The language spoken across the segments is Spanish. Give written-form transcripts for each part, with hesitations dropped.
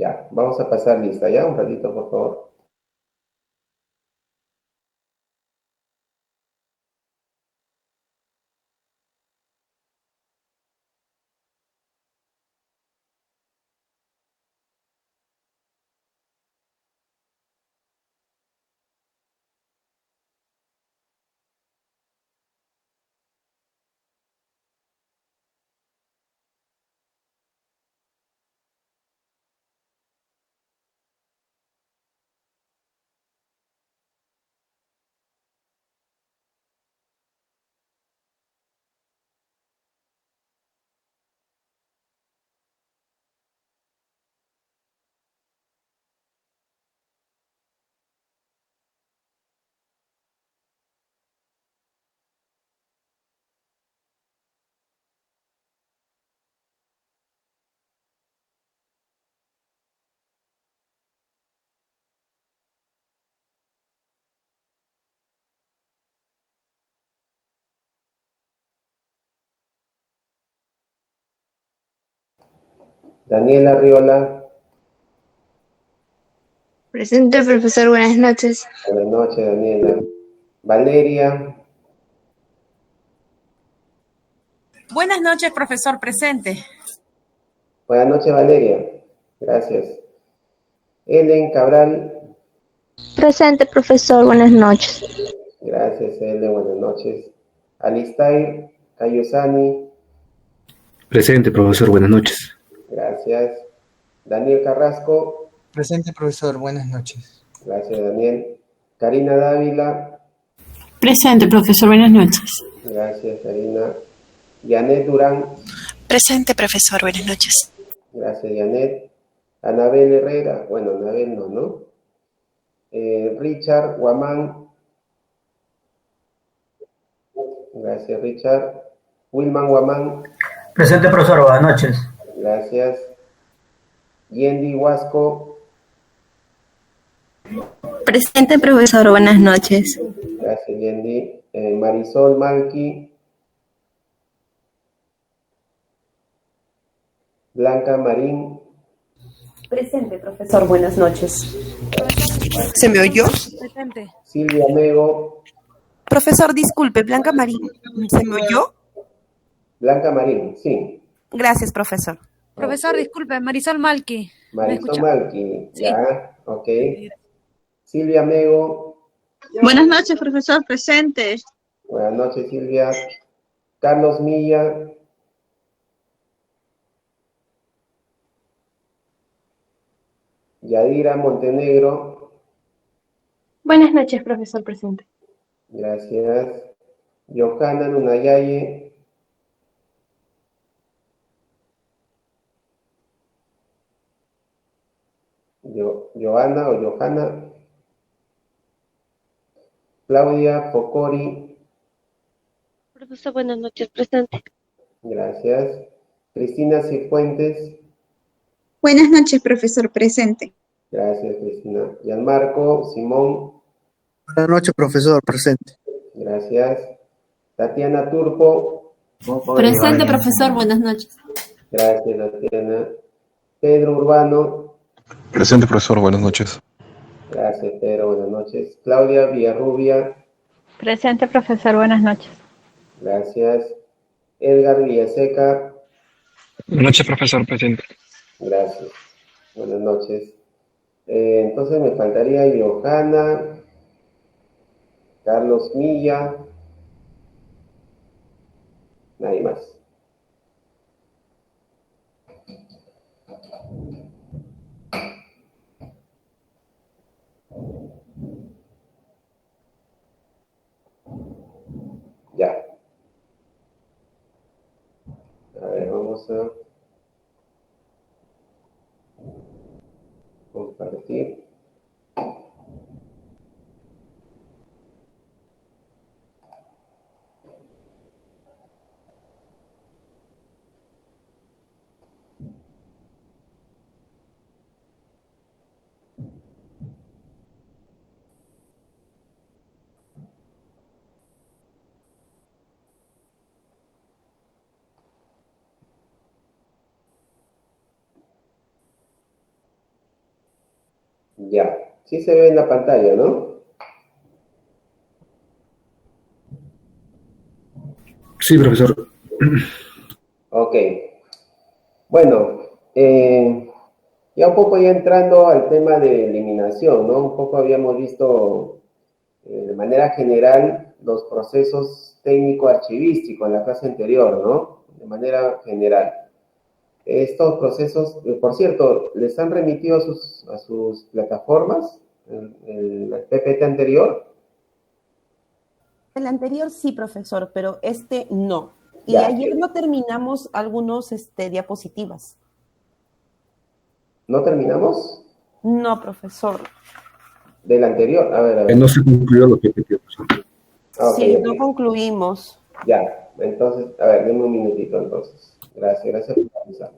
Ya, vamos a pasar lista, ya, un ratito, por favor. Daniela Arriola, Presente, profesor, buenas noches. buenas noches, Daniela. Valeria, Buenas noches, profesor, presente. buenas noches, Valeria. Gracias. Ellen Cabral, Presente, profesor, buenas noches. gracias, Ellen, buenas noches. Alistair Cayosani, Presente, profesor, buenas noches. gracias. Daniel Carrasco, Presente, profesor. Buenas noches. gracias, Daniel. Karina Dávila, Presente, profesor. Buenas noches. gracias, Karina. Janet Durán, Presente, profesor. Buenas noches. gracias, Janet. Anabel Herrera, bueno, Anabel no, ¿no? Richard Guamán, gracias, Richard. Wilman Guamán, Presente, profesor. Buenas noches. gracias. Yendi Huasco, Presente, profesor. Buenas noches. gracias, Yendi. Marisol Malqui, Blanca Marín, Presente, profesor. Buenas noches. ¿Se me oyó? Presente. Silvia Mego, Profesor, disculpe, Blanca Marín, ¿se me oyó? Blanca Marín, sí. Gracias, profesor. Profesor, disculpe, Marisol Malqui. ¿Me Marisol escuchó? Malqui, Sí. ya, ok. Silvia Mego, Buenas noches, profesor. Presente. buenas noches, Silvia. Carlos Milla, Yadira Montenegro, Buenas noches, profesor presente. gracias. Johanna Nunayaye, Johanna o Johanna. Claudia Focori, Profesor, buenas noches, presente. gracias. Cristina Cifuentes, Buenas noches, profesor. Presente. gracias, Cristina. Gianmarco Simón, Buenas noches, profesor. Presente. gracias. Tatiana Turpo, Presente, profesor. Buenas noches. gracias, Tatiana. Pedro Urbano, Presente, profesor, buenas noches. gracias, Pedro, buenas noches. Claudia Villarrubia, Presente, profesor. Buenas noches. gracias. Edgar Villaseca, Buenas noches, profesor, presente. gracias, buenas noches. Entonces me faltaría Johanna, Carlos Milla, nadie más. Ya. A ver, vamos a compartir. Ya, sí se ve en la pantalla, ¿no? Sí, profesor. Ok. Bueno, ya un poco ya entrando al tema de eliminación, ¿no? Un poco habíamos visto de manera general los procesos técnico-archivísticos en la clase anterior, ¿no? De manera general. Estos procesos, por cierto, ¿les han remitido a sus plataformas el PPT anterior? El anterior sí, profesor, pero este no. Y Ya. ayer no terminamos algunos diapositivas. ¿No terminamos? No, profesor. Del anterior, a ver. No se concluyó lo que pidió, profesor. Sí, Ok. no concluimos. Ya, entonces, a ver, denme un minutito entonces. Gracias por avisar.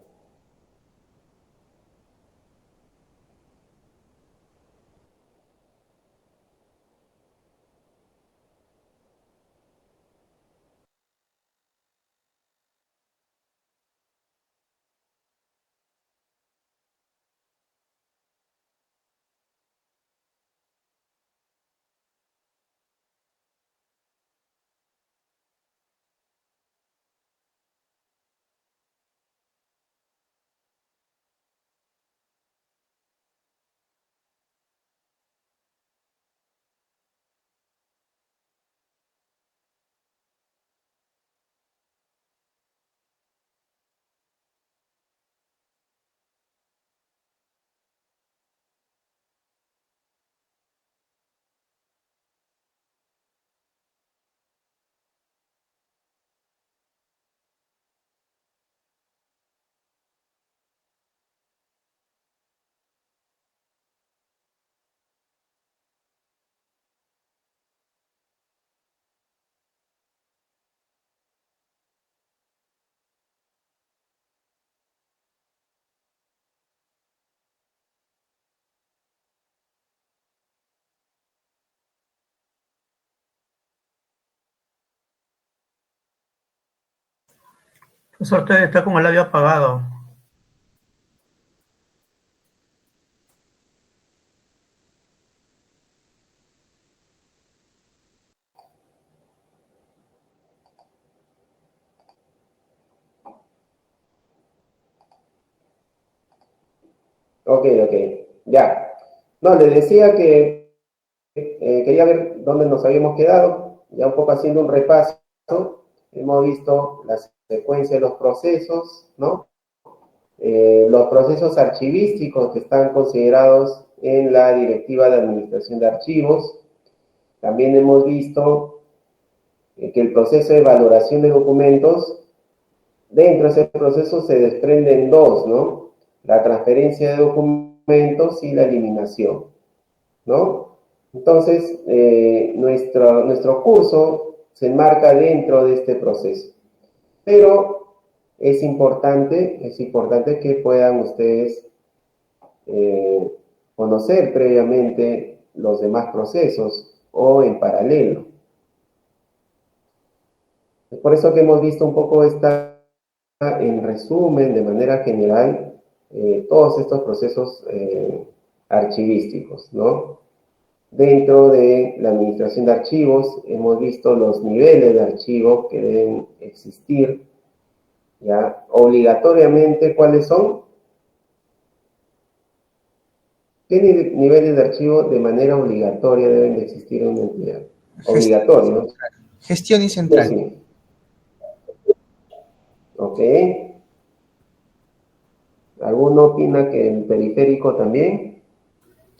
Profesor, usted está con el labio apagado. Ok, ya. No, les decía que quería ver dónde nos habíamos quedado, ya un poco haciendo un repaso. Hemos visto la secuencia de los procesos, ¿no? Los procesos archivísticos que están considerados en la Directiva de Administración de Archivos. También hemos visto que el proceso de valoración de documentos, dentro de ese proceso se desprenden dos, ¿no? La transferencia de documentos y la eliminación, ¿no? Entonces, nuestro curso se enmarca dentro de este proceso. Pero es importante que puedan ustedes conocer previamente los demás procesos o en paralelo. Es por eso que hemos visto un poco en resumen, de manera general, todos estos procesos archivísticos, ¿no? Dentro de la administración de archivos hemos visto los niveles de archivo que deben existir, ¿ya? Obligatoriamente, ¿cuáles son? ¿Qué niveles de archivo de manera obligatoria deben de existir en una entidad? Obligatorio, ¿no? Gestión y central. Sí. Ok. ¿Alguno opina que el periférico también?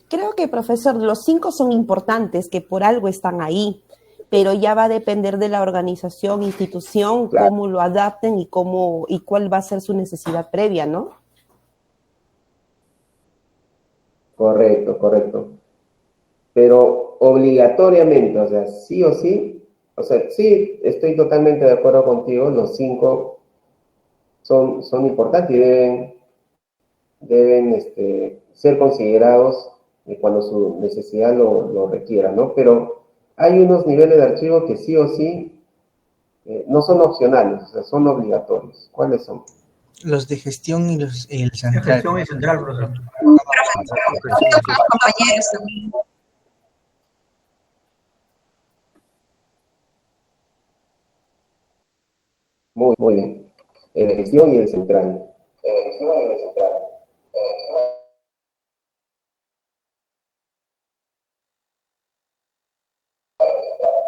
Creo que, profesor, los 5 son importantes, que por algo están ahí, pero ya va a depender de la organización, institución, Claro. Cómo lo adapten y cuál va a ser su necesidad previa, ¿no? Correcto. Pero obligatoriamente, o sea, sí o sí, o sea, sí, estoy totalmente de acuerdo contigo, los 5 son importantes y deben ser considerados cuando su necesidad lo requiera, ¿no? Pero hay unos niveles de archivo que sí o sí no son opcionales, o sea, son obligatorios. ¿Cuáles son? Los de gestión y el De central. gestión y central, profesor. Compañeros también. Muy bien. El de gestión y el central.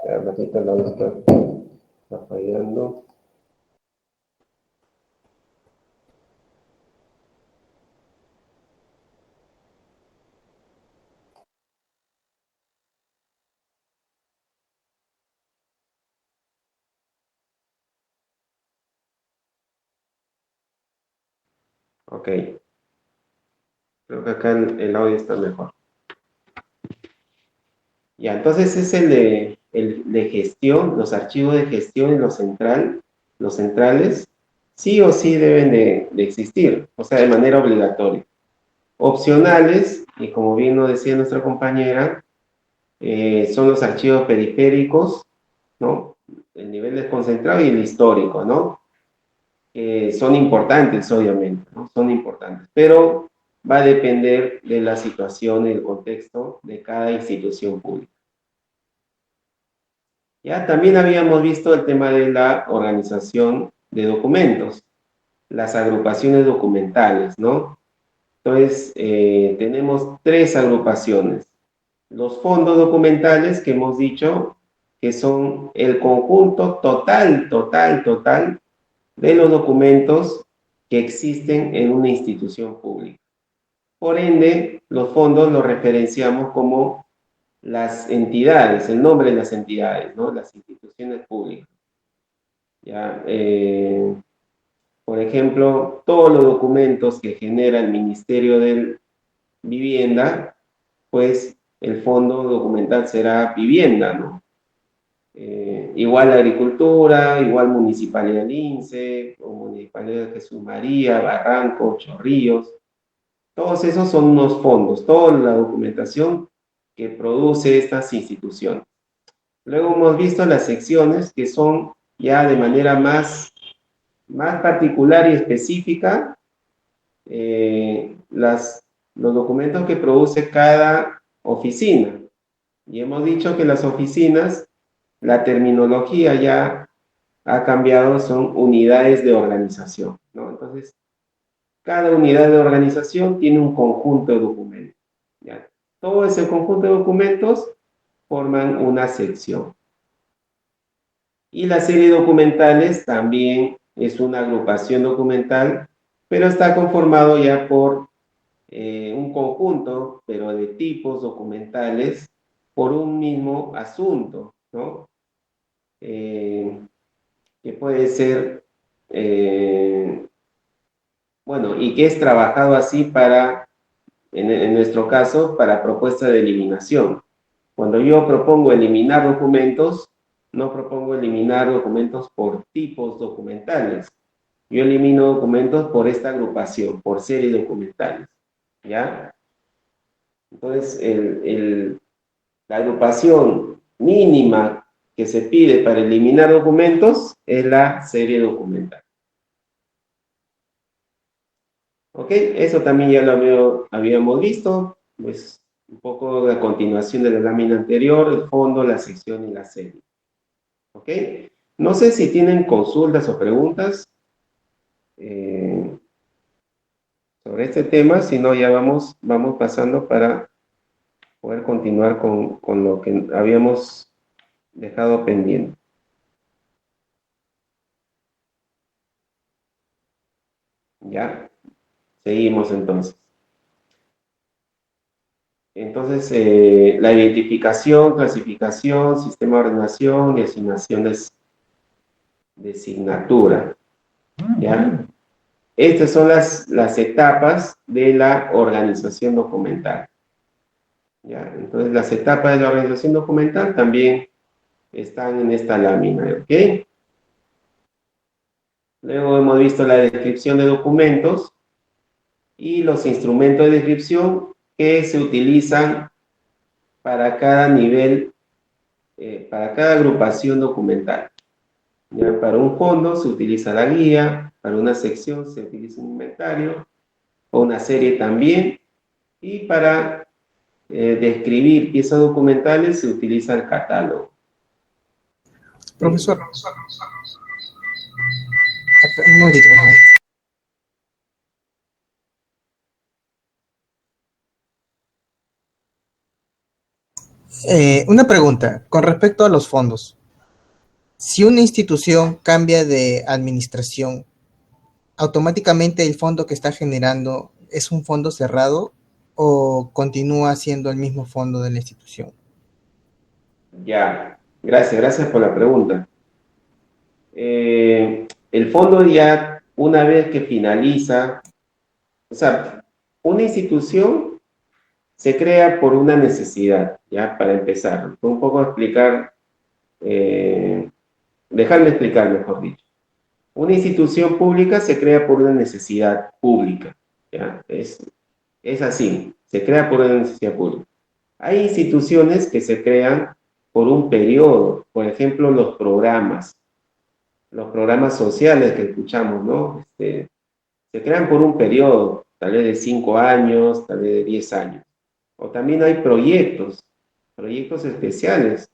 Ya, Bajita la vista. Está fallando. Ok. Creo que acá el audio está mejor. Ya, entonces es el de gestión, los archivos de gestión y los centrales, sí o sí deben de existir, o sea, de manera obligatoria. Opcionales, y como bien nos decía nuestra compañera, son los archivos periféricos, ¿no? El nivel desconcentrado y el histórico, ¿no? Son importantes, obviamente, ¿no? Son importantes, pero va a depender de la situación y el contexto de cada institución pública. Ya también habíamos visto el tema de la organización de documentos, las agrupaciones documentales, ¿no? Entonces, tenemos 3 agrupaciones. Los fondos documentales que hemos dicho que son el conjunto total de los documentos que existen en una institución pública. Por ende, los fondos los referenciamos como las entidades, el nombre de las entidades, ¿no? Las instituciones públicas. ¿Ya? Por ejemplo, todos los documentos que genera el Ministerio de Vivienda, pues el fondo documental será vivienda, ¿no? Igual Agricultura, igual Municipalidad de Lince, o Municipalidad de Jesús María, Barranco, Chorrillos. Todos esos son unos fondos, toda la documentación que produce estas instituciones. Luego hemos visto las secciones que son ya de manera más particular y específica los documentos que produce cada oficina. Y hemos dicho que las oficinas, la terminología ya ha cambiado, son unidades de organización, ¿no? Entonces, cada unidad de organización tiene un conjunto de documentos, ¿ya? Todo ese conjunto de documentos forman una sección. Y la serie de documentales también es una agrupación documental, pero está conformado ya por un conjunto, pero de tipos documentales, por un mismo asunto, ¿no? Que puede ser, bueno, y que es trabajado así para, en nuestro caso, para propuesta de eliminación. Cuando yo propongo eliminar documentos, no propongo eliminar documentos por tipos documentales. Yo elimino documentos por esta agrupación, por serie documentales, ¿ya? Entonces, la agrupación mínima que se pide para eliminar documentos es la serie documental. ¿Ok? Eso también ya lo habíamos visto, pues un poco la continuación de la lámina anterior, el fondo, la sección y la serie. ¿Ok? No sé si tienen consultas o preguntas sobre este tema, si no ya vamos pasando para poder continuar con lo que habíamos dejado pendiente. Ya, seguimos entonces. Entonces, la identificación, clasificación, sistema de ordenación y asignación de asignatura. ¿Ya? Estas son las etapas de la organización documental. ¿Ya? Entonces, las etapas de la organización documental también están en esta lámina, ¿ok? Luego hemos visto la descripción de documentos y los instrumentos de descripción que se utilizan para cada nivel, para cada agrupación documental. ¿Ya? Para un fondo se utiliza la guía, para una sección se utiliza un inventario, o una serie también, y para describir piezas documentales se utiliza el catálogo. Profesor, un momentito, por favor. Una pregunta con respecto a los fondos. Si una institución cambia de administración, ¿automáticamente el fondo que está generando es un fondo cerrado o continúa siendo el mismo fondo de la institución? Ya, gracias por la pregunta. El fondo ya, una vez que finaliza, o sea, una institución se crea por una necesidad, ya, para empezar. Un poco explicar, dejarme explicar, mejor dicho. Una institución pública se crea por una necesidad pública, ya, es así, se crea por una necesidad pública. Hay instituciones que se crean por un periodo, por ejemplo, los programas sociales que escuchamos, ¿no? Se crean por un periodo, tal vez de 5 años, tal vez de 10 años. O también hay proyectos especiales,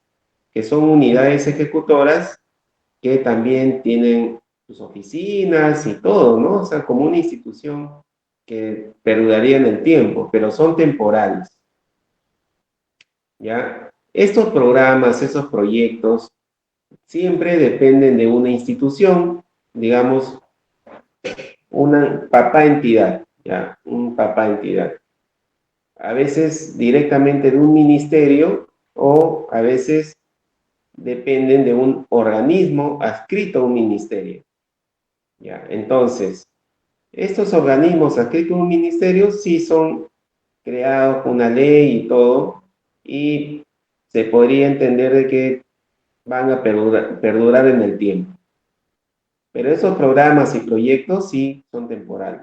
que son unidades ejecutoras que también tienen sus oficinas y todo, ¿no? O sea, como una institución que perduraría en el tiempo, pero son temporales. ¿Ya? Estos programas, esos proyectos, siempre dependen de una institución, digamos, una papá entidad, ¿ya? Un papá entidad. A veces directamente de un ministerio o a veces dependen de un organismo adscrito a un ministerio. ¿Ya? Entonces, estos organismos adscritos a un ministerio sí son creados con una ley y todo, y se podría entender de que van a perdurar en el tiempo. Pero esos programas y proyectos sí son temporales.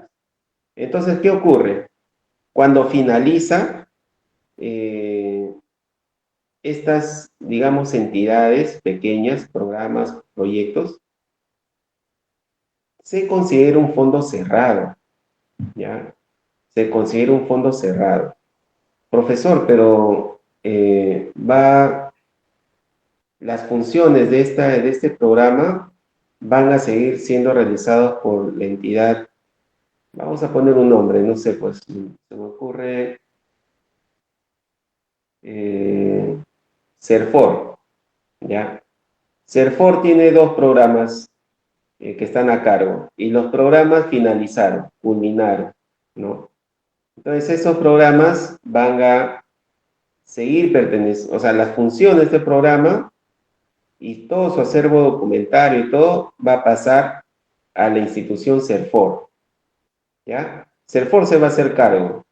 Entonces, ¿qué ocurre? Cuando finaliza, estas, digamos, entidades pequeñas, programas, proyectos, se considera un fondo cerrado, ¿ya? Se considera un fondo cerrado. Profesor, pero las funciones de este programa van a seguir siendo realizadas por la entidad. Vamos a poner un nombre, no sé, pues se me ocurre CERFOR, ¿ya? CERFOR tiene 2 programas que están a cargo, y los programas finalizaron, culminaron, ¿no? Entonces esos programas van a seguir perteneciendo, o sea, las funciones de este programa y todo su acervo documentario y todo va a pasar a la institución CERFOR, ¿ya? CERFOR se va a hacer cargo.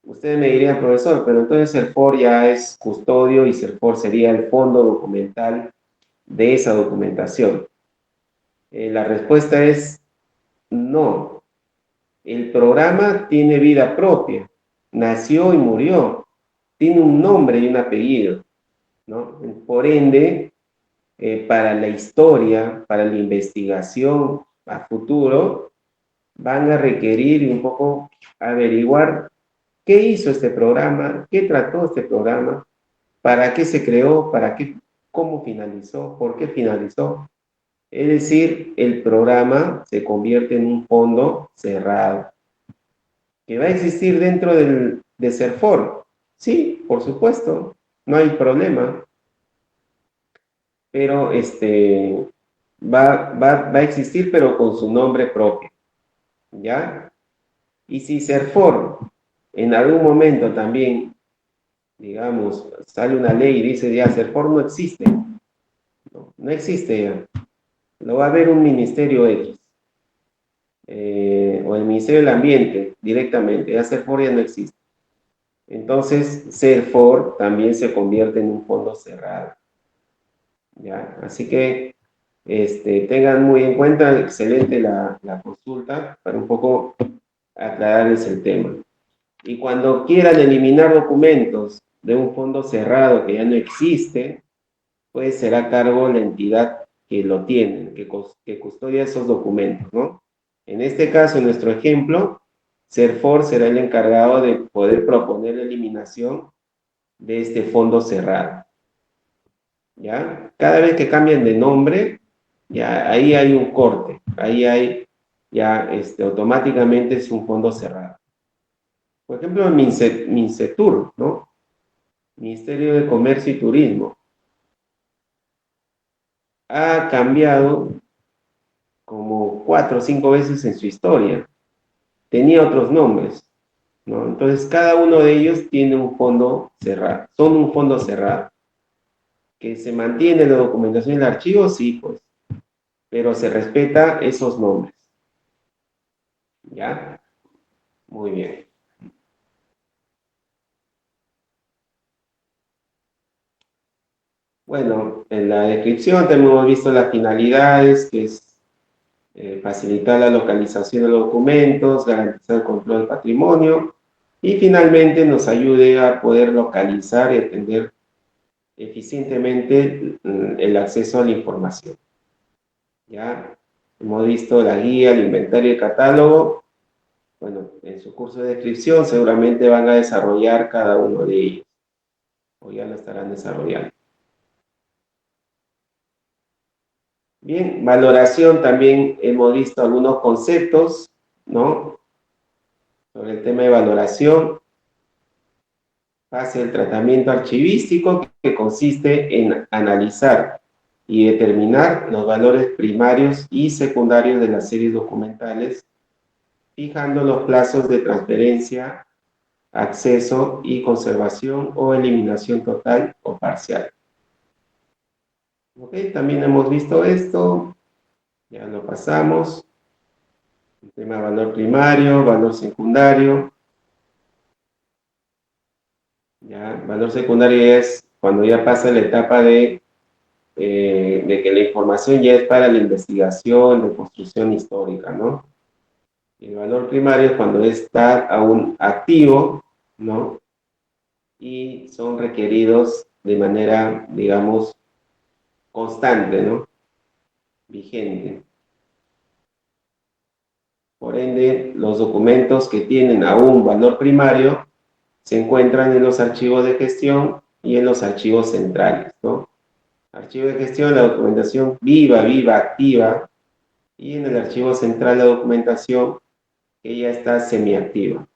Ustedes me dirían, profesor, pero entonces CERFOR ya es custodio y CERFOR sería el fondo documental de esa documentación. La respuesta es no. El programa tiene vida propia, nació y murió, tiene un nombre y un apellido, ¿no? Por ende, para la historia, para la investigación a futuro, van a requerir un poco averiguar qué hizo este programa, qué trató este programa, para qué se creó, cómo finalizó, por qué finalizó. Es decir, el programa se convierte en un fondo cerrado. ¿Que va a existir dentro de CERFOR? Sí, por supuesto, no hay problema. Pero va a existir, pero con su nombre propio, ¿ya? Y si CERFOR en algún momento también, digamos, sale una ley y dice ya, CERFOR no existe, no existe ya. Lo va a ver un ministerio X, o el Ministerio del Ambiente directamente, ya CERFOR ya no existe. Entonces, CERFOR también se convierte en un fondo cerrado, ¿ya? Así que tengan muy en cuenta, excelente la consulta, para un poco aclararles el tema. Y cuando quieran eliminar documentos de un fondo cerrado que ya no existe, pues será a cargo la entidad que lo tienen, que custodia esos documentos, ¿no? En este caso, en nuestro ejemplo, CERFOR será el encargado de poder proponer la eliminación de este fondo cerrado. ¿Ya? Cada vez que cambian de nombre, ya ahí hay un corte, ahí hay, ya automáticamente es un fondo cerrado. Por ejemplo, MINCETUR, ¿no? Ministerio de Comercio y Turismo. Ha cambiado como 4 o 5 veces en su historia. Tenía otros nombres, ¿no? Entonces, cada uno de ellos tiene un fondo cerrado. Son un fondo cerrado. ¿Que se mantiene la documentación en el archivo? Sí, pues. Pero se respeta esos nombres. ¿Ya? Muy bien. Bueno, en la descripción también hemos visto las finalidades, que es facilitar la localización de los documentos, garantizar el control del patrimonio y finalmente nos ayude a poder localizar y atender eficientemente el acceso a la información. Ya hemos visto la guía, el inventario y el catálogo. Bueno, en su curso de descripción seguramente van a desarrollar cada uno de ellos, o ya lo estarán desarrollando. Bien, valoración, también hemos visto algunos conceptos, ¿no? Sobre el tema de valoración. Fase del tratamiento archivístico, que consiste en analizar y determinar los valores primarios y secundarios de las series documentales, fijando los plazos de transferencia, acceso y conservación o eliminación total o parcial. Ok, también hemos visto esto, ya lo pasamos. El tema de valor primario, valor secundario. Ya, valor secundario es cuando ya pasa la etapa de que la información ya es para la investigación, de construcción histórica, ¿no? Y el valor primario es cuando está aún activo, ¿no? Y son requeridos de manera, digamos, constante, ¿no? Vigente. Por ende, los documentos que tienen aún valor primario se encuentran en los archivos de gestión y en los archivos centrales, ¿no? Archivo de gestión, la documentación viva, activa, y en el archivo central la documentación que ya está semiactiva.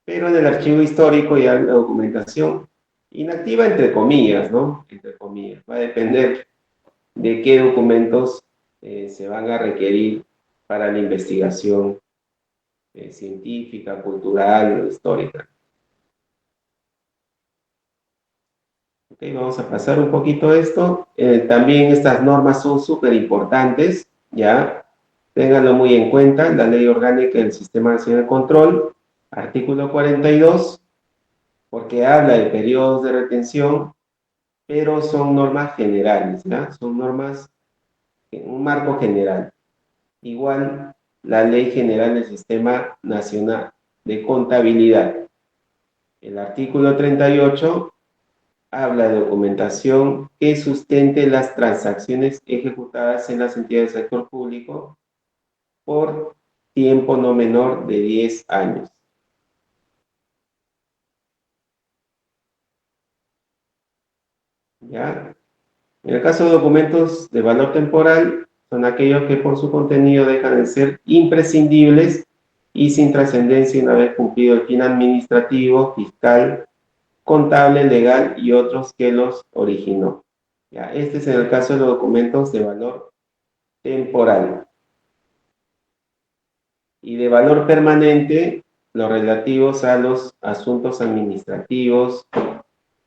Pero en el archivo histórico ya la documentación inactiva, entre comillas, ¿no? Entre comillas. Va a depender de qué documentos se van a requerir para la investigación científica, cultural o histórica. Ok, vamos a pasar un poquito esto. También estas normas son súper importantes, ¿ya? Ténganlo muy en cuenta. La Ley Orgánica del Sistema Nacional de Control, artículo 42, porque habla de periodos de retención, pero son normas generales, ¿ya? Son normas, un marco general. Igual, la Ley General del Sistema Nacional de Contabilidad. El artículo 38 habla de documentación que sustente las transacciones ejecutadas en las entidades del sector público por tiempo no menor de 10 años. ¿Ya? En el caso de documentos de valor temporal, son aquellos que por su contenido dejan de ser imprescindibles y sin trascendencia una vez cumplido el fin administrativo, fiscal, contable, legal y otros que los originó. ¿Ya? Este es en el caso de los documentos de valor temporal. Y de valor permanente, los relativos a los asuntos administrativos,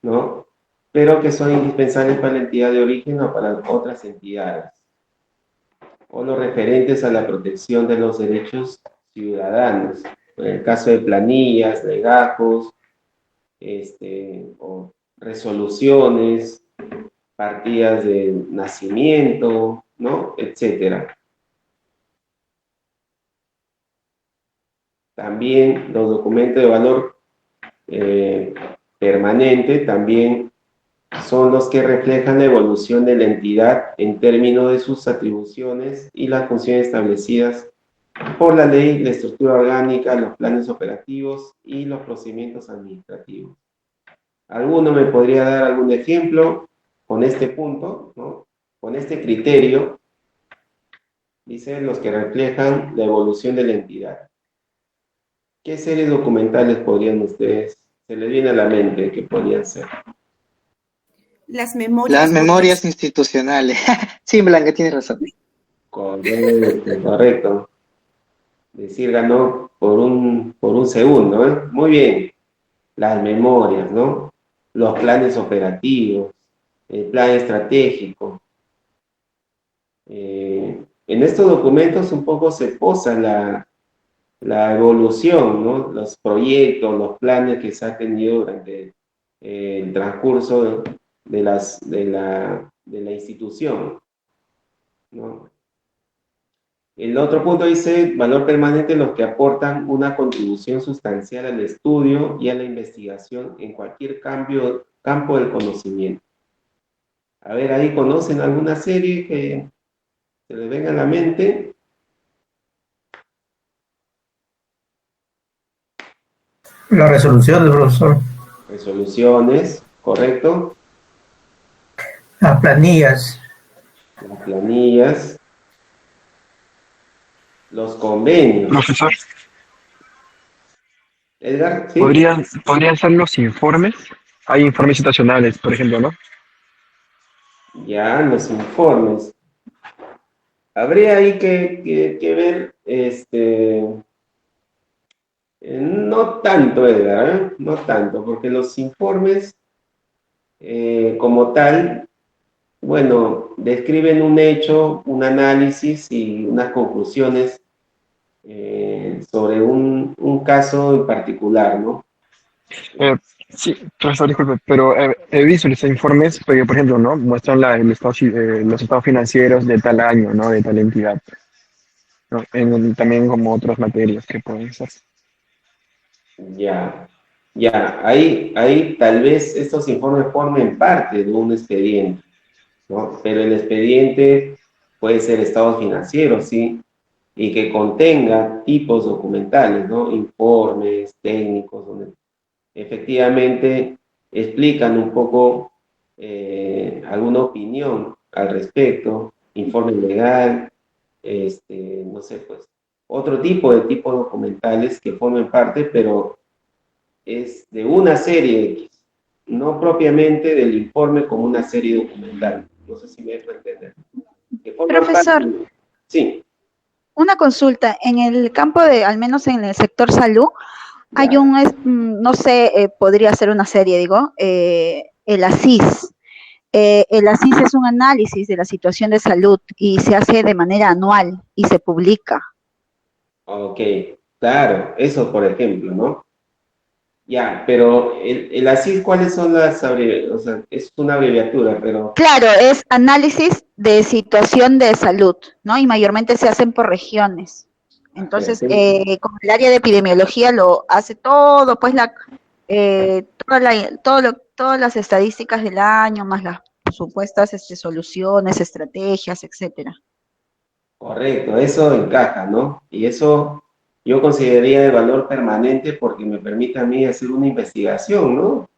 ¿no? Pero que son indispensables para la entidad de origen o para otras entidades. O los referentes a la protección de los derechos ciudadanos. En el caso de planillas, legajos, o resoluciones, partidas de nacimiento, ¿no? Etcétera. También los documentos de valor permanente también son los que reflejan la evolución de la entidad en términos de sus atribuciones y las funciones establecidas por la ley, la estructura orgánica, los planes operativos y los procedimientos administrativos. ¿Alguno me podría dar algún ejemplo con este punto, ¿no? Con este criterio? Dicen los que reflejan la evolución de la entidad. ¿Qué series documentales podrían ustedes, se les viene a la mente que podrían ser? Las memorias. Las memorias institucionales. Sí, Blanca, tienes razón. Correcto. Decir ganó por un segundo, ¿eh? Muy bien. Las memorias, ¿no? Los planes operativos, el plan estratégico. En estos documentos un poco se posa la evolución, ¿no? Los proyectos, los planes que se han tenido durante el transcurso de la institución, ¿no? El otro punto dice, valor permanente, los que aportan una contribución sustancial al estudio y a la investigación en cualquier campo del conocimiento. A ver, ahí conocen alguna serie que se les venga a la mente. La resolución del profesor. Resoluciones, correcto. Las planillas. Las planillas. Los convenios. Profesor, Edgar, ¿sí? ¿podrían ser los informes? Hay informes situacionales, por ejemplo, ¿no? Ya, los informes. Habría ahí que ver, no tanto, Edgar, ¿eh? No tanto, porque los informes, como tal, bueno, describen un hecho, un análisis y unas conclusiones sobre un caso en particular, ¿no? Sí, profesor, disculpe, pero he visto los informes, porque, por ejemplo, ¿no? Muestran los estados financieros de tal año, ¿no? De tal entidad, ¿no? También como otras materias que pueden ser. Ya, ahí tal vez estos informes formen parte de un expediente, ¿no? Pero el expediente puede ser estados financieros, ¿sí? Y que contenga tipos documentales, ¿no? Informes técnicos, donde efectivamente explican un poco alguna opinión al respecto, informe legal, no sé, pues, otro tipo de tipos documentales que formen parte, pero es de una serie X, no propiamente del informe como una serie documental. No sé si me dejo entender. Profesor, sí. una consulta. En el campo de, al menos en el sector salud, hay no sé, podría ser una serie, digo, el ASIS. El ASIS es un análisis de la situación de salud y se hace de manera anual y se publica. Ok, claro, eso por ejemplo, ¿no? Ya, pero el ASIS, ¿cuáles son las abreviaturas? O sea, es una abreviatura, pero... Claro, es análisis de situación de salud, ¿no? Y mayormente se hacen por regiones. Entonces, con el área de epidemiología lo hace todo, pues todas las estadísticas del año, más las supuestas soluciones, estrategias, etcétera. Correcto, eso encaja, ¿no? Y eso yo consideraría de valor permanente porque me permite a mí hacer una investigación, ¿no?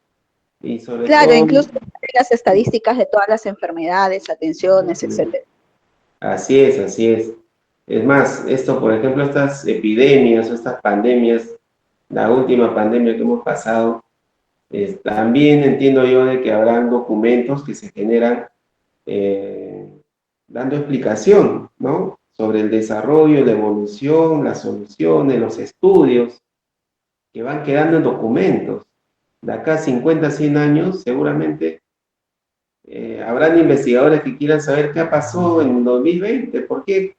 Y sobre todo... incluso las estadísticas de todas las enfermedades, atenciones, etcétera. Así es, así es. Es más, esto, por ejemplo, estas epidemias o estas pandemias, la última pandemia que hemos pasado, también entiendo yo de que habrán documentos que se generan dando explicación, ¿no? Sobre el desarrollo, la evolución, las soluciones, los estudios que van quedando en documentos. De acá a 50, 100 años, seguramente habrán investigadores que quieran saber qué pasó en 2020. ¿Por qué?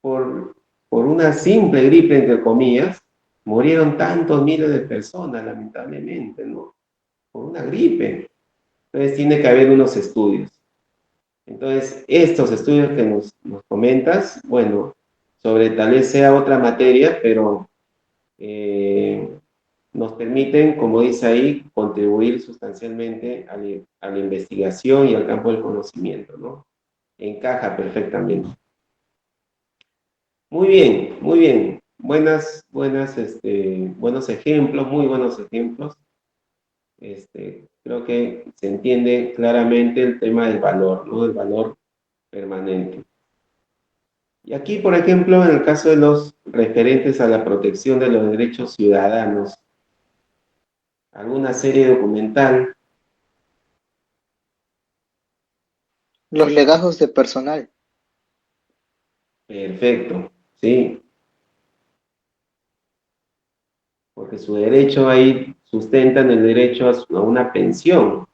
Por una simple gripe, entre comillas, murieron tantos miles de personas, lamentablemente, ¿no? Por una gripe. Entonces tiene que haber unos estudios. Entonces, estos estudios que nos comentas, bueno, sobre tal vez sea otra materia, pero nos permiten, como dice ahí, contribuir sustancialmente a la investigación y al campo del conocimiento, ¿no? Encaja perfectamente. Muy bien, muy bien. Buenos ejemplos, muy buenos ejemplos. Creo que se entiende claramente el tema del valor, ¿no? El valor permanente. Y aquí, por ejemplo, en el caso de los referentes a la protección de los derechos ciudadanos, alguna serie documental. Los legajos de personal. Perfecto, sí. Porque su derecho ahí sustentan el derecho a una pensión,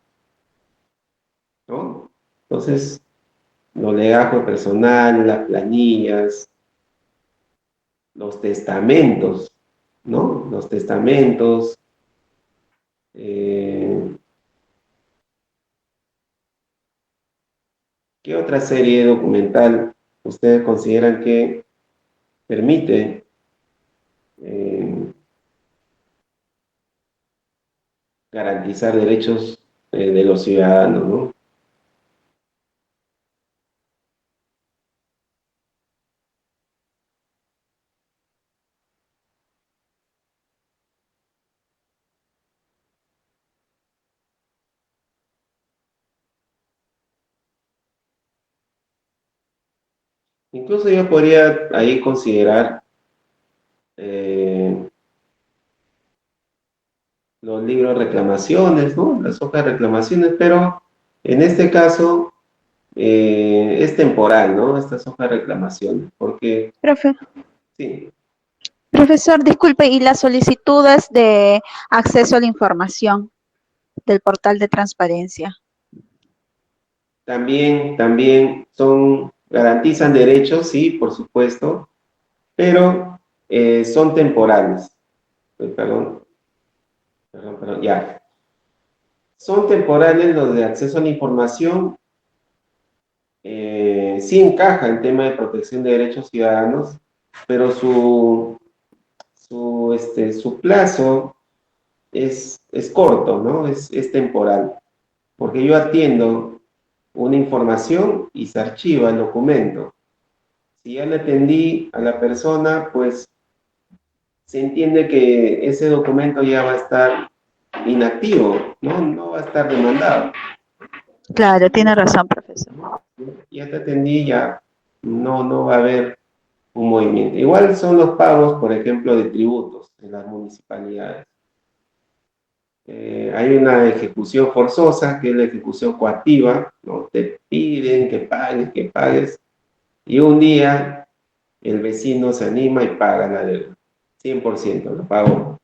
¿no? Entonces, los legajos personal, las planillas, los testamentos, ¿no? Los testamentos. ¿Qué otra serie documental ustedes consideran que permite garantizar derechos de los ciudadanos, ¿no? Incluso yo podría ahí considerar los libros de reclamaciones, ¿no? Las hojas de reclamaciones, pero en este caso es temporal, ¿no? Estas hojas de reclamaciones, porque... Profe. Sí. Profesor, disculpe, ¿y las solicitudes de acceso a la información del portal de transparencia? También garantizan derechos, sí, por supuesto, pero son temporales. Perdón, ya. Son temporales los de acceso a la información. Sí encaja en tema de protección de derechos ciudadanos, pero su plazo es corto, ¿no? Es temporal. Porque yo atiendo una información y se archiva el documento. Si ya le atendí a la persona, pues se entiende que ese documento ya va a estar inactivo, ¿no? No va a estar demandado. Claro, tiene razón, profesor. Ya te atendí, ya no va a haber un movimiento. Igual son los pagos, por ejemplo, de tributos en las municipalidades. Hay una ejecución forzosa, que es la ejecución coactiva, ¿no? Te piden que pagues, y un día el vecino se anima y paga la deuda, 100% lo pagó.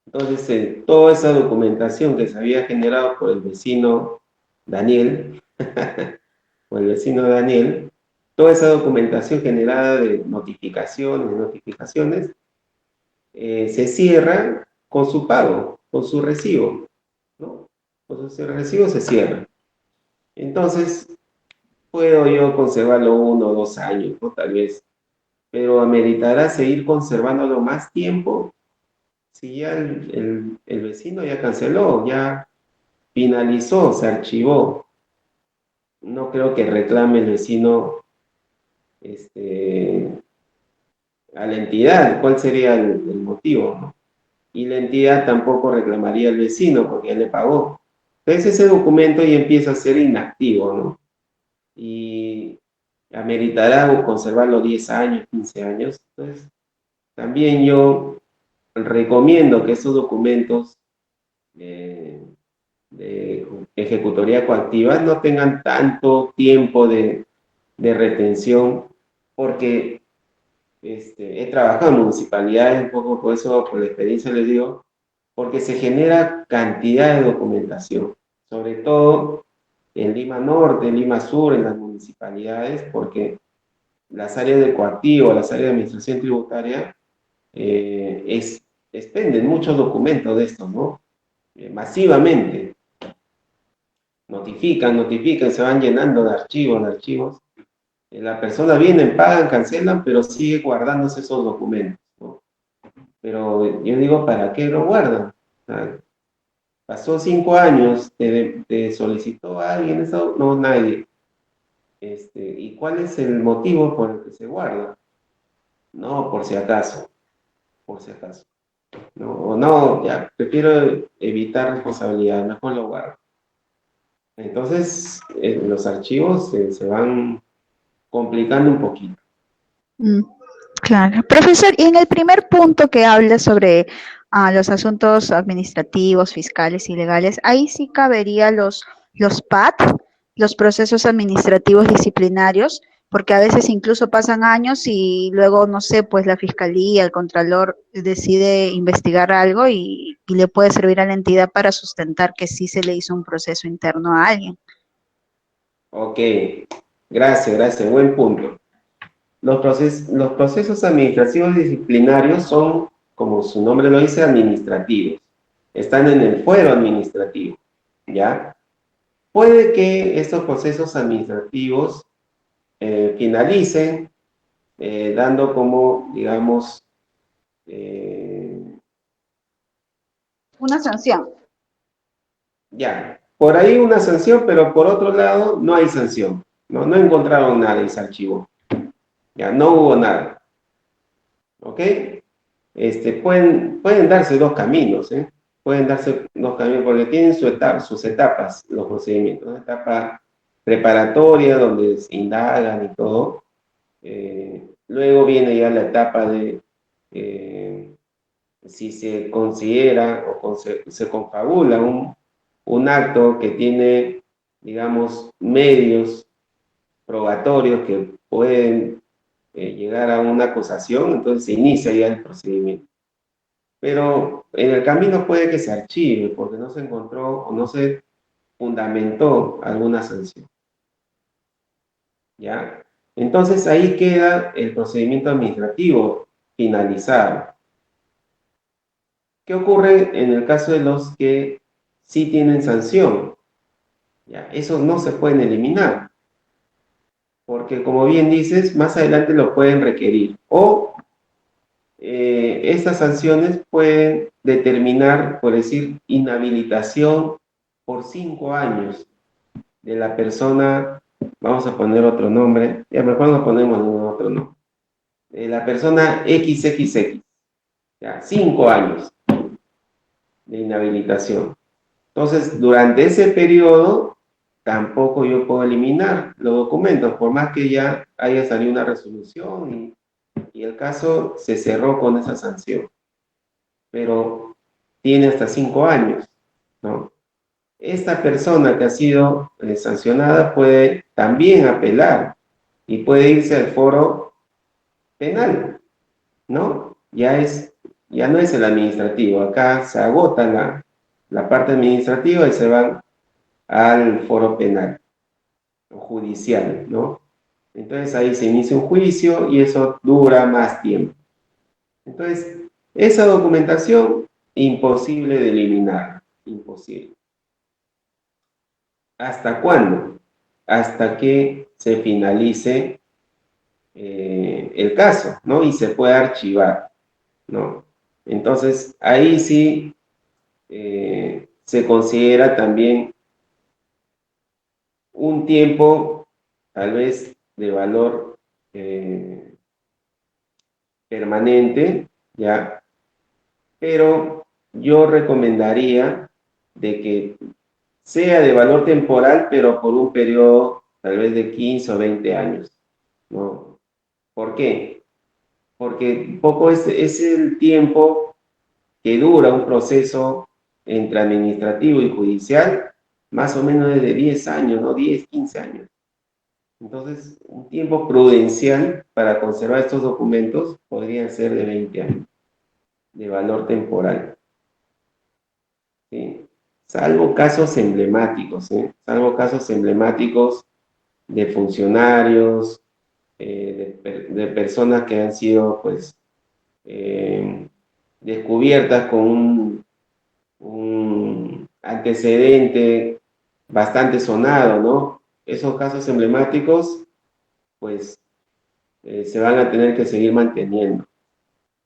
Entonces, toda esa documentación que se había generado por el vecino Daniel, toda esa documentación generada de notificaciones, se cierra con su pago, con su recibo, ¿no? Con su recibo se cierra. Entonces, puedo yo conservarlo 1 o 2 años, ¿no? Tal vez, pero ameritará seguir conservándolo más tiempo si ya el vecino ya canceló, ya finalizó, se archivó. No creo que reclame el vecino a la entidad. ¿Cuál sería el motivo, no? Y la entidad tampoco reclamaría al vecino porque ya le pagó. Entonces ese documento ya empieza a ser inactivo, ¿no? Y ameritará conservarlo 10 años, 15 años. Entonces, también yo recomiendo que esos documentos de ejecutoría coactiva no tengan tanto tiempo de retención, porque he trabajado en municipalidades, un poco por eso, por la experiencia les digo, porque se genera cantidad de documentación, sobre todo en Lima Norte, en Lima Sur, en las municipalidades, porque las áreas de coactivo, las áreas de administración tributaria, expenden muchos documentos de estos, ¿no? Masivamente. Notifican, se van llenando de archivos. La persona viene, pagan, cancelan, pero sigue guardándose esos documentos, ¿no? Pero yo digo, ¿para qué lo guardan? O sea, pasó 5 años, te solicitó a alguien eso, no, nadie. ¿Y cuál es el motivo por el que se guarda? No, por si acaso, No, o no, ya, prefiero evitar responsabilidad, mejor lo guardo. Entonces, los archivos se van complicando un poquito. Claro. Profesor, y en el primer punto que habla sobre los asuntos administrativos, fiscales y legales, ahí sí cabería los PAD, los procesos administrativos disciplinarios, porque a veces incluso pasan años y luego, no sé, pues la fiscalía, el contralor decide investigar algo y le puede servir a la entidad para sustentar que sí se le hizo un proceso interno a alguien. Ok, gracias, buen punto. Los procesos administrativos disciplinarios son, como su nombre lo dice, administrativos. Están en el fuero administrativo, ¿ya? Puede que estos procesos administrativos finalicen dando como, digamos, Una sanción. ya, por ahí una sanción, pero por otro lado no hay sanción, no encontraron nada y se archivó. Ya, no hubo nada. ¿Ok? Pueden darse dos caminos, ¿eh? Pueden darse dos caminos porque tienen sus etapas, los procedimientos. Una etapa preparatoria donde se indagan y todo. Luego viene ya la etapa de si se considera o se confabula un acto que tiene, digamos, medios probatorios que pueden llegar a una acusación, entonces se inicia ya el procedimiento. Pero en el camino puede que se archive porque no se encontró o no se fundamentó alguna sanción. ¿Ya? Entonces ahí queda el procedimiento administrativo finalizado. ¿Qué ocurre en el caso de los que sí tienen sanción? ¿Ya? Esos no se pueden eliminar. Porque como bien dices, más adelante lo pueden requerir. O estas sanciones pueden determinar, por decir, inhabilitación por 5 años de la persona, vamos a poner otro nombre, ya mejor nos ponemos otro nombre, de la persona XXX, ya, 5 años de inhabilitación. Entonces, durante ese periodo, tampoco yo puedo eliminar los documentos, por más que ya haya salido una resolución y el caso se cerró con esa sanción. Pero tiene hasta 5 años, ¿no? Esta persona que ha sido sancionada puede también apelar y puede irse al foro penal, ¿no? Ya no es el administrativo, acá se agota la parte administrativa y se van al foro penal o judicial, ¿no? Entonces ahí se inicia un juicio y eso dura más tiempo. Entonces, esa documentación, imposible de eliminar, imposible. ¿Hasta cuándo? Hasta que se finalice el caso, ¿no? Y se pueda archivar, ¿no? Entonces, ahí sí se considera también un tiempo, tal vez, de valor permanente, ¿ya? Pero yo recomendaría de que sea de valor temporal, pero por un periodo tal vez de 15 o 20 años, ¿no? ¿Por qué? Porque un poco es el tiempo que dura un proceso entre administrativo y judicial, más o menos de 10 años, ¿no? 10, 15 años. Entonces, un tiempo prudencial para conservar estos documentos podría ser de 20 años, de valor temporal. ¿Sí? Salvo casos emblemáticos, ¿eh? Salvo casos emblemáticos de funcionarios, de personas que han sido, pues, descubiertas con un antecedente bastante sonado, ¿no? Esos casos emblemáticos, pues, se van a tener que seguir manteniendo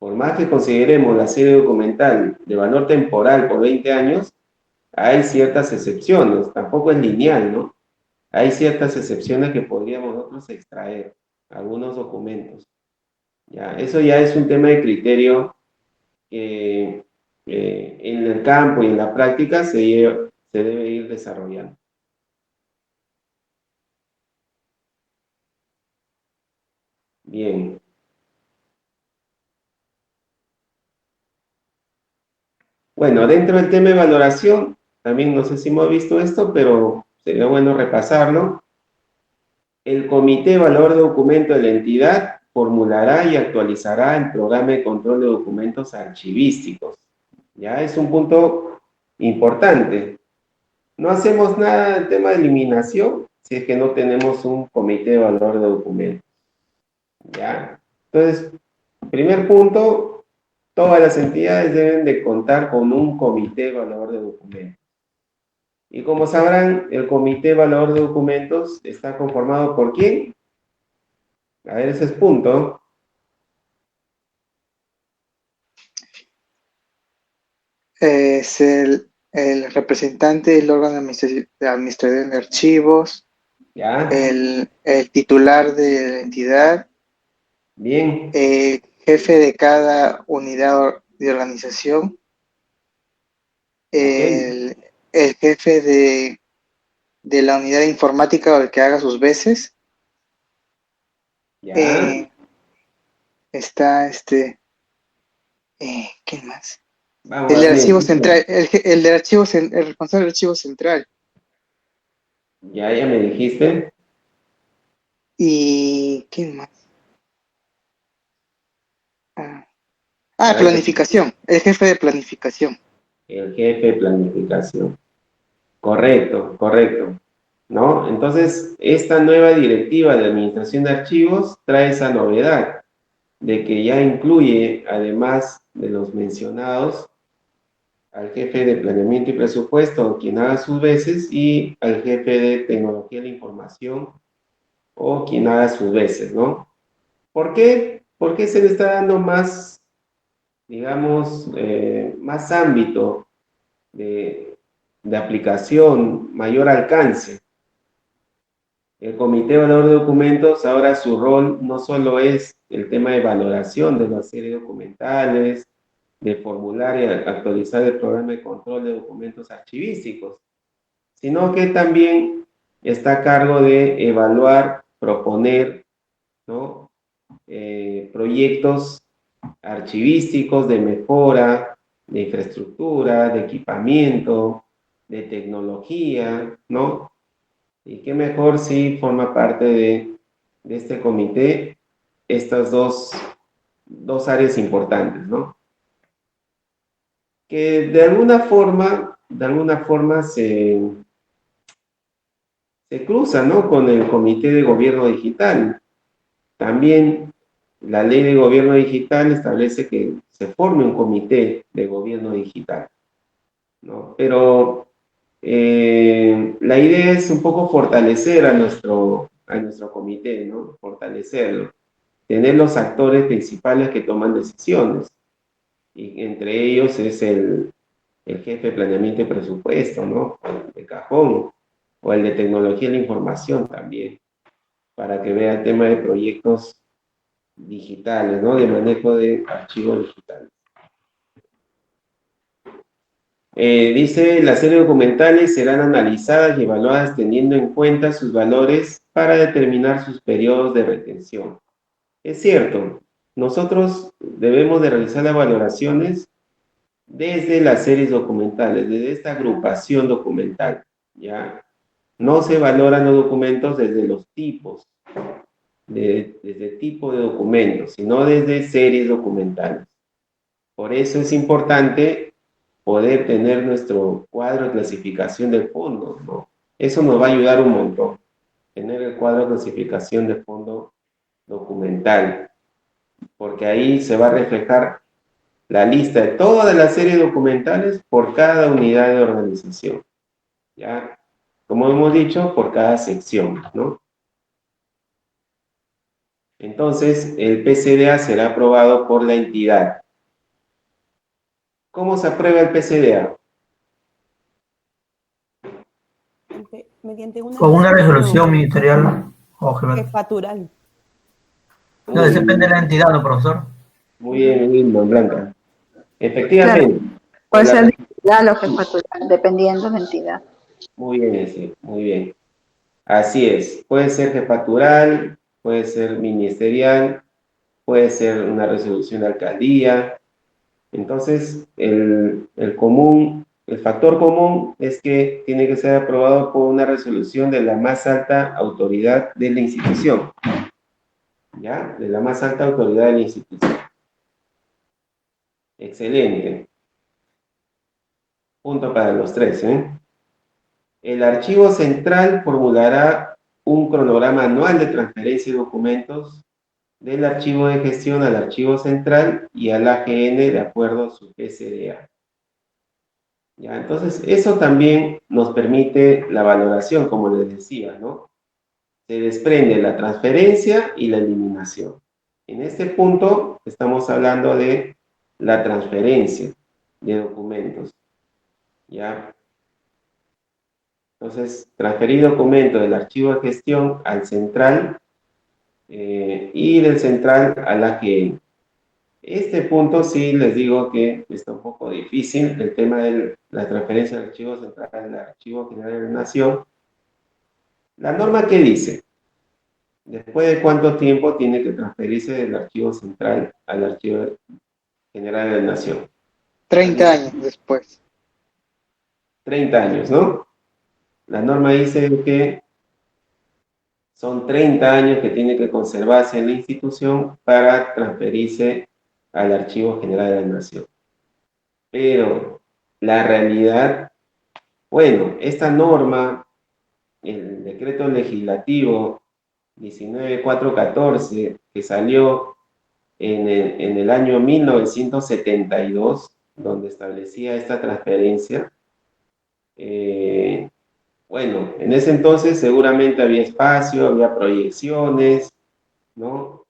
por más que consideremos la serie documental de valor temporal por 20 años, hay ciertas excepciones, tampoco es lineal, ¿no? Hay ciertas excepciones que podríamos nosotros extraer, algunos documentos. ¿Ya? Eso ya es un tema de criterio que en el campo y en la práctica se debe ir desarrollando. Bien. Bueno, dentro del tema de valoración, también no sé si hemos visto esto, pero sería bueno repasarlo. El Comité de Valor de Documento de la entidad formulará y actualizará el programa de control de documentos archivísticos. Ya es un punto importante. No hacemos nada del tema de eliminación si es que no tenemos un Comité de Valor de Documentos. ¿Ya? Entonces, primer punto, todas las entidades deben de contar con un Comité de Valor de Documentos. Y como sabrán, el Comité de Valor de Documentos está conformado ¿por quién? A ver, ese es punto. Es el representante del órgano administrador de archivos, ¿Ya? El titular de la entidad, bien, el jefe de cada unidad de organización, el jefe de la unidad informática o el que haga sus veces. ¿Ya? Está ¿quién más? Vamos, El de bien, archivo central, el responsable del archivo central. Ya me dijiste. ¿Y quién más? Planificación, el jefe de planificación. El jefe de planificación. Correcto, correcto. ¿No? Entonces, esta nueva directiva de administración de archivos trae esa novedad de que ya incluye, además de los mencionados, al jefe de planeamiento y presupuesto, quien haga sus veces, y al jefe de tecnología de la información, o quien haga sus veces, ¿no? ¿Por qué? Porque se le está dando más, digamos, más ámbito de aplicación, mayor alcance. El Comité de Valor de Documentos, ahora su rol no solo es el tema de valoración de las series documentales, de formular y actualizar el programa de control de documentos archivísticos, sino que también está a cargo de evaluar, proponer, ¿no? Proyectos archivísticos de mejora, de infraestructura, de equipamiento, de tecnología, ¿no? Y qué mejor si forma parte de este comité estas dos áreas importantes, ¿no? Que de alguna forma se cruza, ¿no? Con el Comité de Gobierno Digital. También la Ley de Gobierno Digital establece que se forme un Comité de Gobierno Digital, ¿no? Pero la idea es un poco fortalecer a nuestro comité, ¿no? Fortalecerlo, tener los actores principales que toman decisiones, y entre ellos es el jefe de planeamiento y presupuesto, ¿no? De cajón, o el de tecnología de la información también, para que vea el tema de proyectos digitales, ¿no? De manejo de archivos digitales. Dice, las series documentales serán analizadas y evaluadas teniendo en cuenta sus valores para determinar sus periodos de retención. Es cierto, nosotros debemos de realizar las valoraciones desde las series documentales, desde esta agrupación documental, ¿ya? No se valoran los documentos desde los tipos, desde tipo de documentos, sino desde series documentales. Por eso es importante poder tener nuestro cuadro de clasificación de fondo, ¿no? Eso nos va a ayudar un montón, tener el cuadro de clasificación de fondo documental, porque ahí se va a reflejar la lista de todas las series documentales por cada unidad de organización, ¿ya? Como hemos dicho, por cada sección, ¿no? Entonces, el PCDA será aprobado por la entidad. ¿Cómo se aprueba el PCDA? Mediante una Con una resolución ministerial o jefatural. No, depende de la entidad, ¿no, profesor? Muy bien, don Blanca. Efectivamente. Puede ser de entidad o jefatural, dependiendo de la entidad. Muy bien, ese, muy bien. Así es. Puede ser jefatural, puede ser ministerial, puede ser una resolución de alcaldía. Entonces, el factor común es que tiene que ser aprobado por una resolución de la más alta autoridad de la institución. ¿Ya? De la más alta autoridad de la institución. Excelente. Punto para los tres, ¿eh? El archivo central formulará un cronograma anual de transferencia de documentos del archivo de gestión al archivo central y al AGN de acuerdo a su PCDA. ¿Ya? Entonces, eso también nos permite la valoración, como les decía, ¿no? Se desprende la transferencia y la eliminación. En este punto estamos hablando de la transferencia de documentos. ¿Ya? Entonces, transferir documentos del archivo de gestión al central y del central al AGN. Este punto sí les digo que está un poco difícil, el tema de la transferencia del archivo central al archivo general de la nación. La norma, ¿qué dice? ¿Después de cuánto tiempo tiene que transferirse del archivo central al archivo general de la nación? 30 años después. 30 años, ¿no? La norma dice que son 30 años que tiene que conservarse en la institución para transferirse al Archivo General de la Nación. Pero la realidad, bueno, esta norma, el decreto legislativo 19414, que salió en el año 1972, donde establecía esta transferencia, bueno, en ese entonces seguramente había espacio, había proyecciones, ¿no?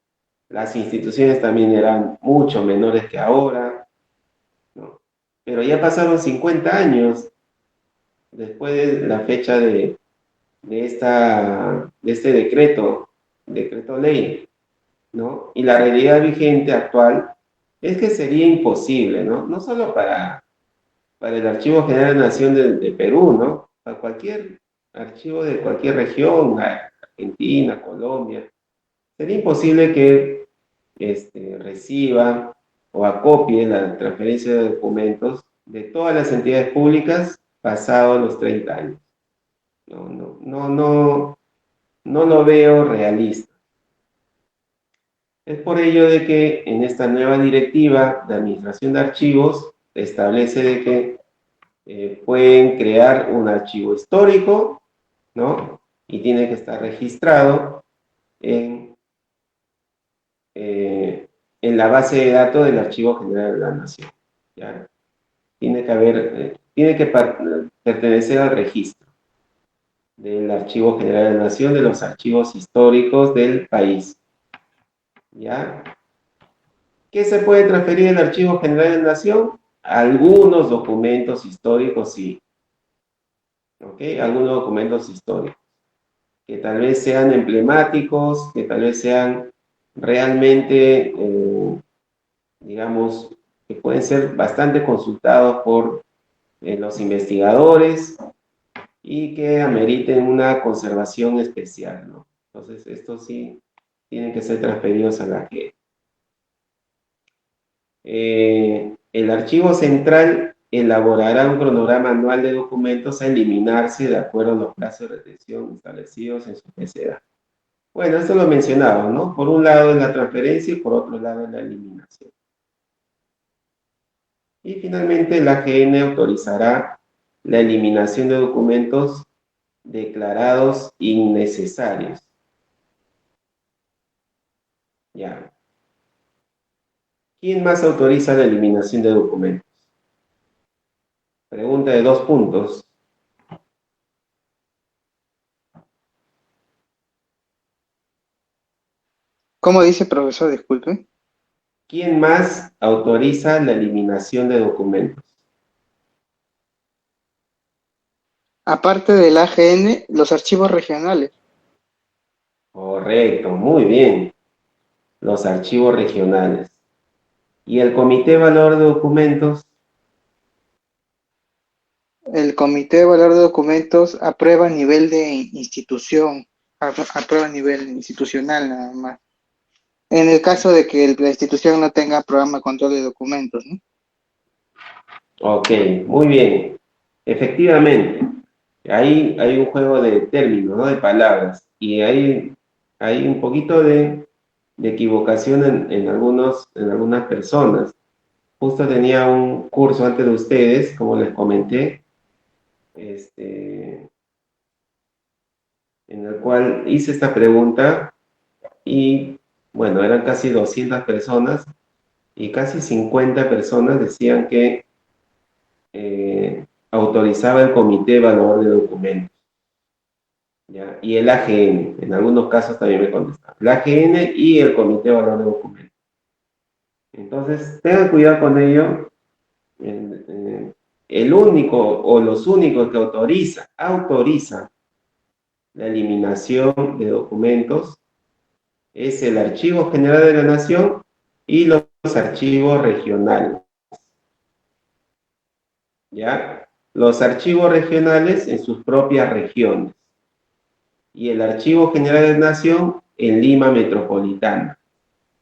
Las instituciones también eran mucho menores que ahora, ¿no? Pero ya pasaron 50 años después de la fecha de este decreto ley, ¿no? Y la realidad vigente actual es que sería imposible, ¿no? No solo para el Archivo General de la Nación de Perú, ¿no? Para cualquier archivo de cualquier región, Argentina, Colombia, sería imposible que reciba o acopie la transferencia de documentos de todas las entidades públicas pasados los 30 años. No lo veo realista. Es por ello de que en esta nueva directiva de administración de archivos establece de que pueden crear un archivo histórico, ¿no? Y tiene que estar registrado en la base de datos del Archivo General de la Nación. ¿Ya? Tiene que pertenecer al registro del Archivo General de la Nación, de los archivos históricos del país. ¿Ya? ¿Qué se puede transferir del Archivo General de la Nación? Algunos documentos históricos, sí. ¿Ok? Algunos documentos históricos. Que tal vez sean emblemáticos, que tal vez sean realmente, digamos, que pueden ser bastante consultados por los investigadores y que ameriten una conservación especial, ¿no? Entonces, estos sí tienen que ser transferidos a la GE. El archivo central elaborará un cronograma anual de documentos a eliminarse de acuerdo a los plazos de retención establecidos en su PCA. Bueno, esto lo mencionaba, ¿no? Por un lado es la transferencia y por otro lado es la eliminación. Y finalmente la AGN autorizará la eliminación de documentos declarados innecesarios. Ya. ¿Quién más autoriza la eliminación de documentos? Pregunta de 2 puntos. ¿Cómo dice, profesor? Disculpe. ¿Quién más autoriza la eliminación de documentos? Aparte del AGN, los archivos regionales. Correcto, muy bien. Los archivos regionales. ¿Y el Comité de Valor de Documentos? El Comité de Valor de Documentos aprueba a nivel de institución, aprueba a nivel institucional nada más. En el caso de que la institución no tenga programa de control de documentos, ¿no? Ok, muy bien. Efectivamente, ahí hay un juego de términos, ¿no? De palabras. Y hay un poquito de equivocación en algunas personas. Justo tenía un curso antes de ustedes, como les comenté, en el cual hice esta pregunta y, bueno, eran casi 200 personas y casi 50 personas decían que autorizaba el Comité de Valor de Documentos. ¿Ya? Y el AGN, en algunos casos también me contestaron. El AGN y el Comité de Valor de Documentos. Entonces, tengan cuidado con ello. El único o los únicos que autoriza la eliminación de documentos es el Archivo General de la Nación y los archivos regionales. ¿Ya? Los archivos regionales en sus propias regiones y el Archivo General de la Nación en Lima Metropolitana.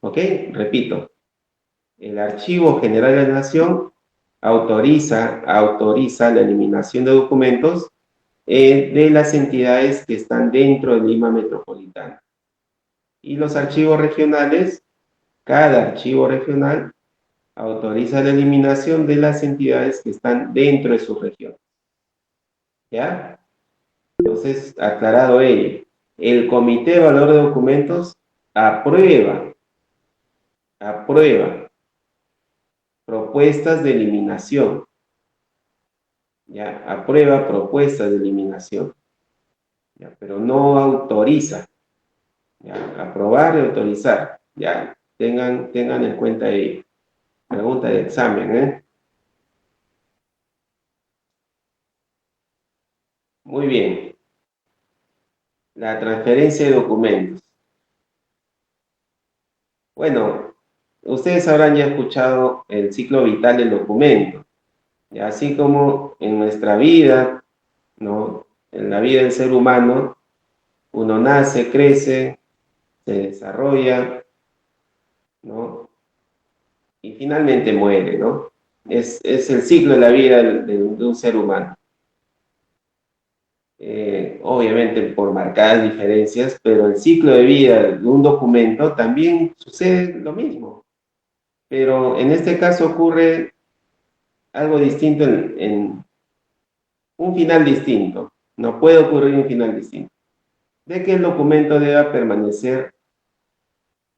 ¿Ok? Repito, el Archivo General de la Nación autoriza la eliminación de documentos de las entidades que están dentro de Lima Metropolitana. Y los archivos regionales, cada archivo regional autoriza la eliminación de las entidades que están dentro de su región. ¿Ya? Entonces, aclarado ello, el Comité de Valor de Documentos aprueba propuestas de eliminación. ¿Ya? Aprueba propuestas de eliminación. ¿Ya? Pero no autoriza. ¿Ya? Aprobar y autorizar. ¿Ya? Tengan en cuenta ello. Pregunta de examen, ¿eh? Muy bien. La transferencia de documentos. Bueno, ustedes habrán ya escuchado el ciclo vital del documento. Y así como en nuestra vida, ¿no? En la vida del ser humano, uno nace, crece, se desarrolla, ¿no? Y finalmente muere, ¿no? Es el ciclo de la vida de un ser humano. Obviamente por marcadas diferencias, pero el ciclo de vida de un documento también sucede lo mismo. Pero en este caso ocurre algo distinto en un final distinto. No puede ocurrir un final distinto. De que el documento deba permanecer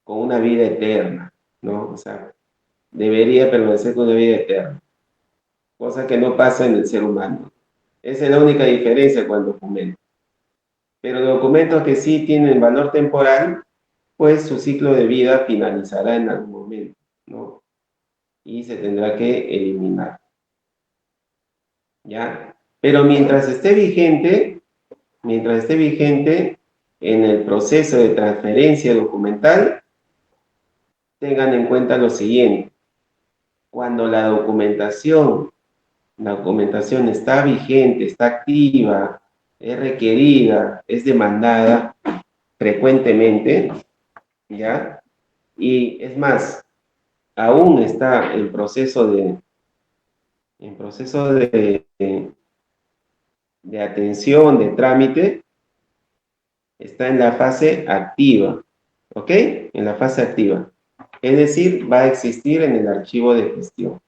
con una vida eterna, ¿no? O sea, debería permanecer con una vida eterna. Cosa que no pasa en el ser humano. Esa es la única diferencia con el documento. Pero documentos que sí tienen valor temporal, pues su ciclo de vida finalizará en algún momento, ¿no? Y se tendrá que eliminar. ¿Ya? Pero mientras esté vigente en el proceso de transferencia documental, tengan en cuenta lo siguiente. Cuando la documentación está vigente, está activa, es requerida, es demandada frecuentemente, ¿ya? Y es más, aún está en proceso de atención, de trámite, está en la fase activa, ¿ok? En la fase activa. Es decir, va a existir en el archivo de gestión.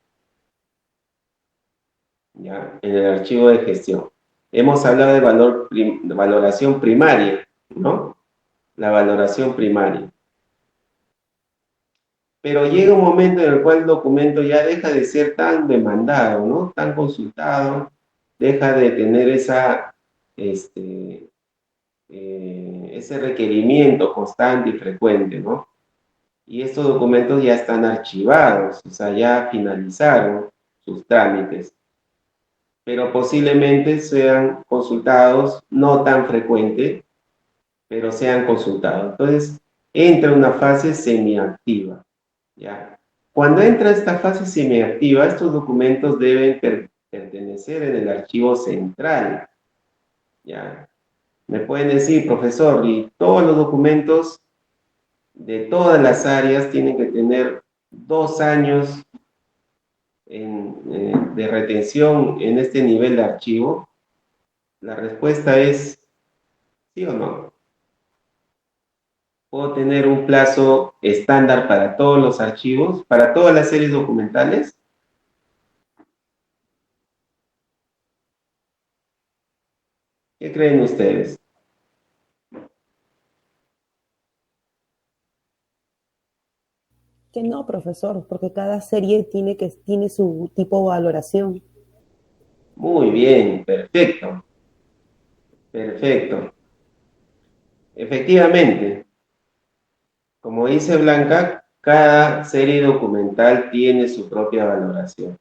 ¿Ya? En el archivo de gestión. Hemos hablado de valoración primaria, ¿no? La valoración primaria. Pero llega un momento en el cual el documento ya deja de ser tan demandado, ¿no? Tan consultado, deja de tener ese requerimiento constante y frecuente, ¿no? y estos documentos ya están archivados, o sea, ya finalizaron sus trámites, pero posiblemente sean consultados, no tan frecuente, pero sean consultados. Entonces, entra una fase semiactiva, ¿ya? Cuando entra esta fase semiactiva, estos documentos deben pertenecer en el archivo central, ¿ya? Me pueden decir, profesor, y todos los documentos de todas las áreas tienen que tener 2 años de retención en este nivel de archivo. La respuesta es sí o no. ¿Puedo tener un plazo estándar para todos los archivos, para todas las series documentales? ¿Qué creen ustedes? Que no, profesor, porque cada serie tiene su tipo de valoración. Muy bien, perfecto. Perfecto. Efectivamente, como dice Blanca, cada serie documental tiene su propia valoración,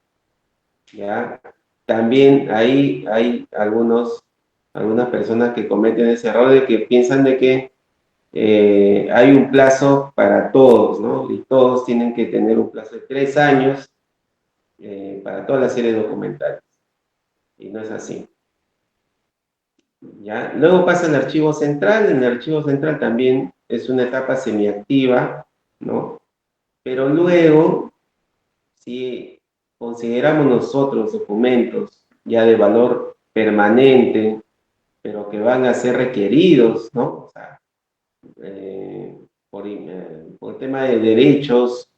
¿ya? También ahí hay algunas personas que cometen ese error de que piensan de que hay un plazo para todos, ¿no? Y todos tienen que tener un plazo de 3 años para todas las series documentales. Y no es así. ¿Ya? Luego pasa el archivo central. En el archivo central también es una etapa semiactiva, ¿no? Pero luego, si consideramos nosotros documentos ya de valor permanente, pero que van a ser requeridos, ¿no? O sea, por tema de derechos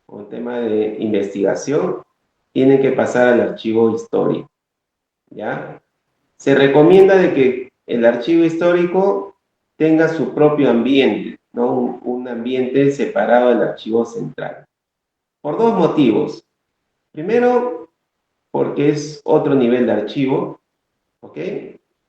o tema de investigación, tienen que pasar al archivo histórico, ¿ya? Se recomienda de que el archivo histórico tenga su propio ambiente, ¿no? Un ambiente separado del archivo central. Por 2 motivos. Primero, porque es otro nivel de archivo, ¿ok?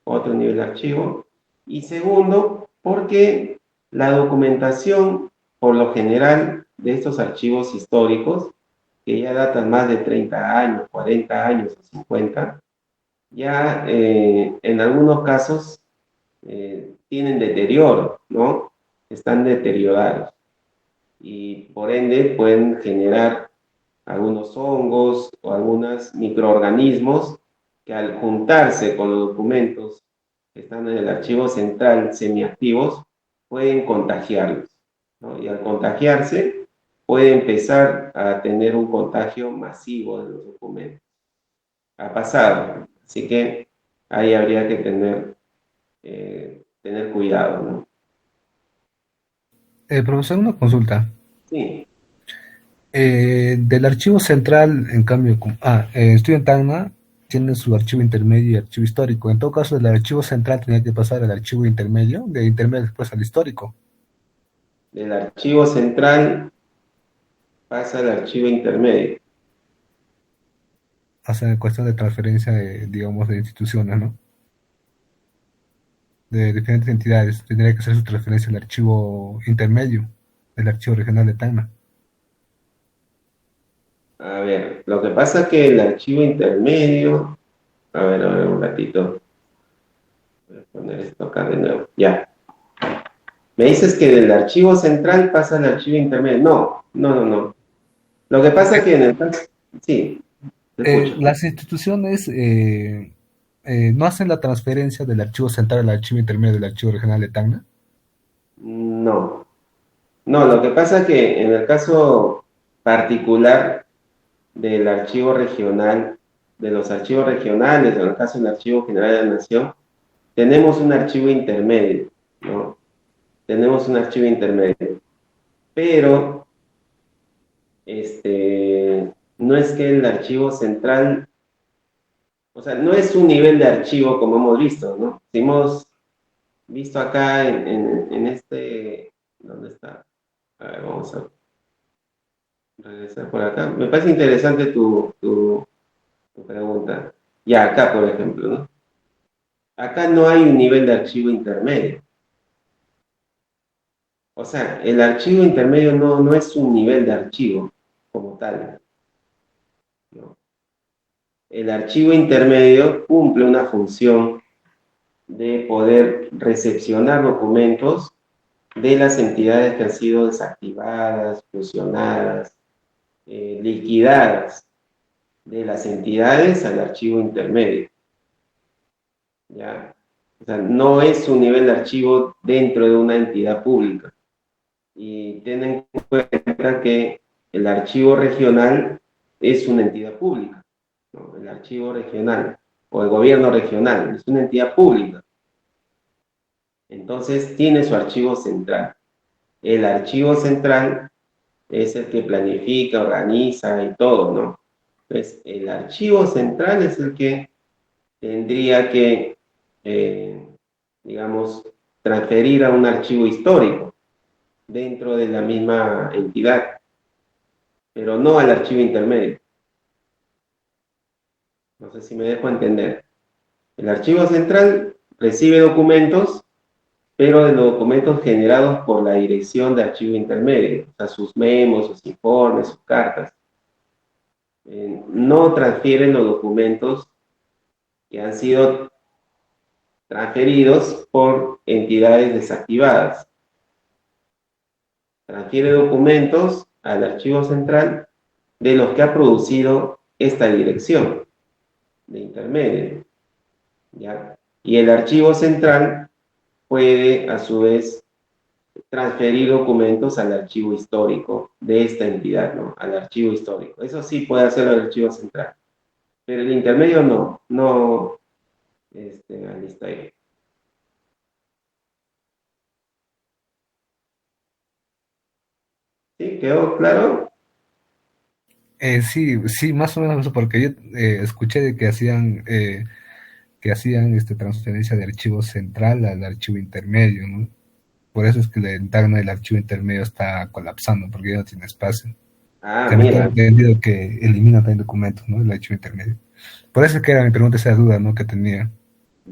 Otro nivel de archivo. Y segundo, porque la documentación, por lo general, de estos archivos históricos, que ya datan más de 30 años, 40 años o 50, ya en algunos casos tienen deterioro, ¿no? Están deteriorados y por ende pueden generar algunos hongos o algunos microorganismos que al juntarse con los documentos que están en el archivo central semiactivos pueden contagiarlos, ¿no? Y al contagiarse puede empezar a tener un contagio masivo de los documentos. Ha pasado. Así que ahí habría que tener cuidado, ¿no? Profesor, una consulta. Sí. Del archivo central, en cambio, estoy en Tacna, tiene su archivo intermedio y archivo histórico. En todo caso, del archivo central tenía que pasar al archivo intermedio, de intermedio después al histórico. Del archivo central pasa al archivo intermedio. Hace cuestión de transferencia de, digamos, de instituciones, ¿no? De diferentes entidades, tendría que hacer su transferencia al archivo intermedio, del archivo regional de Tacna. A ver, lo que pasa es que el archivo intermedio, a ver, un ratito. Voy a poner esto acá de nuevo, ya. Me dices que del archivo central pasa al archivo intermedio. No. Lo que pasa es que en el caso, sí, te escucho. Las instituciones no hacen la transferencia del archivo central al archivo intermedio del archivo regional de Tacna. No, lo que pasa es que en el caso particular del archivo regional, de los archivos regionales, en el caso del Archivo General de la Nación, tenemos un archivo intermedio, ¿no? Tenemos un archivo intermedio, pero no es que el archivo central, o sea, no es un nivel de archivo como hemos visto, ¿no? Si hemos visto acá en este, ¿dónde está? A ver, vamos a regresar por acá. Me parece interesante tu pregunta. Ya, acá, por ejemplo, ¿no? Acá no hay un nivel de archivo intermedio. O sea, el archivo intermedio no es un nivel de archivo como tal. ¿No? El archivo intermedio cumple una función de poder recepcionar documentos de las entidades que han sido desactivadas, fusionadas, liquidadas de las entidades al archivo intermedio. ¿Ya? O sea, no es un nivel de archivo dentro de una entidad pública. Y ten en cuenta que el archivo regional es una entidad pública, ¿no? El archivo regional o el gobierno regional es una entidad pública. Entonces tiene su archivo central. El archivo central es el que planifica, organiza y todo, ¿no? Entonces, el archivo central es el que tendría que, digamos, transferir a un archivo histórico dentro de la misma entidad, pero no al archivo intermedio. No sé si me dejo entender. El archivo central recibe documentos, pero de los documentos generados por la dirección de archivo intermedio, o sea, sus memos, sus informes, sus cartas. No transfieren los documentos que han sido transferidos por entidades desactivadas. Transfiere documentos al archivo central de los que ha producido esta dirección de intermedio, ¿ya? Y el archivo central puede, a su vez, transferir documentos al archivo histórico de esta entidad, ¿no? Al archivo histórico. Eso sí puede hacerlo el archivo central. Pero el intermedio no, ahí está ahí. ¿Sí? ¿Quedó claro? Sí, más o menos, porque yo escuché de que hacían transferencia de archivo central al archivo intermedio, ¿no? Por eso es que la ventana del archivo intermedio está colapsando, porque ya no tiene espacio. También Mira. tengo entendido que elimina también documentos, ¿no? El archivo intermedio. Por eso es que era mi pregunta, esa duda, ¿no? Que tenía.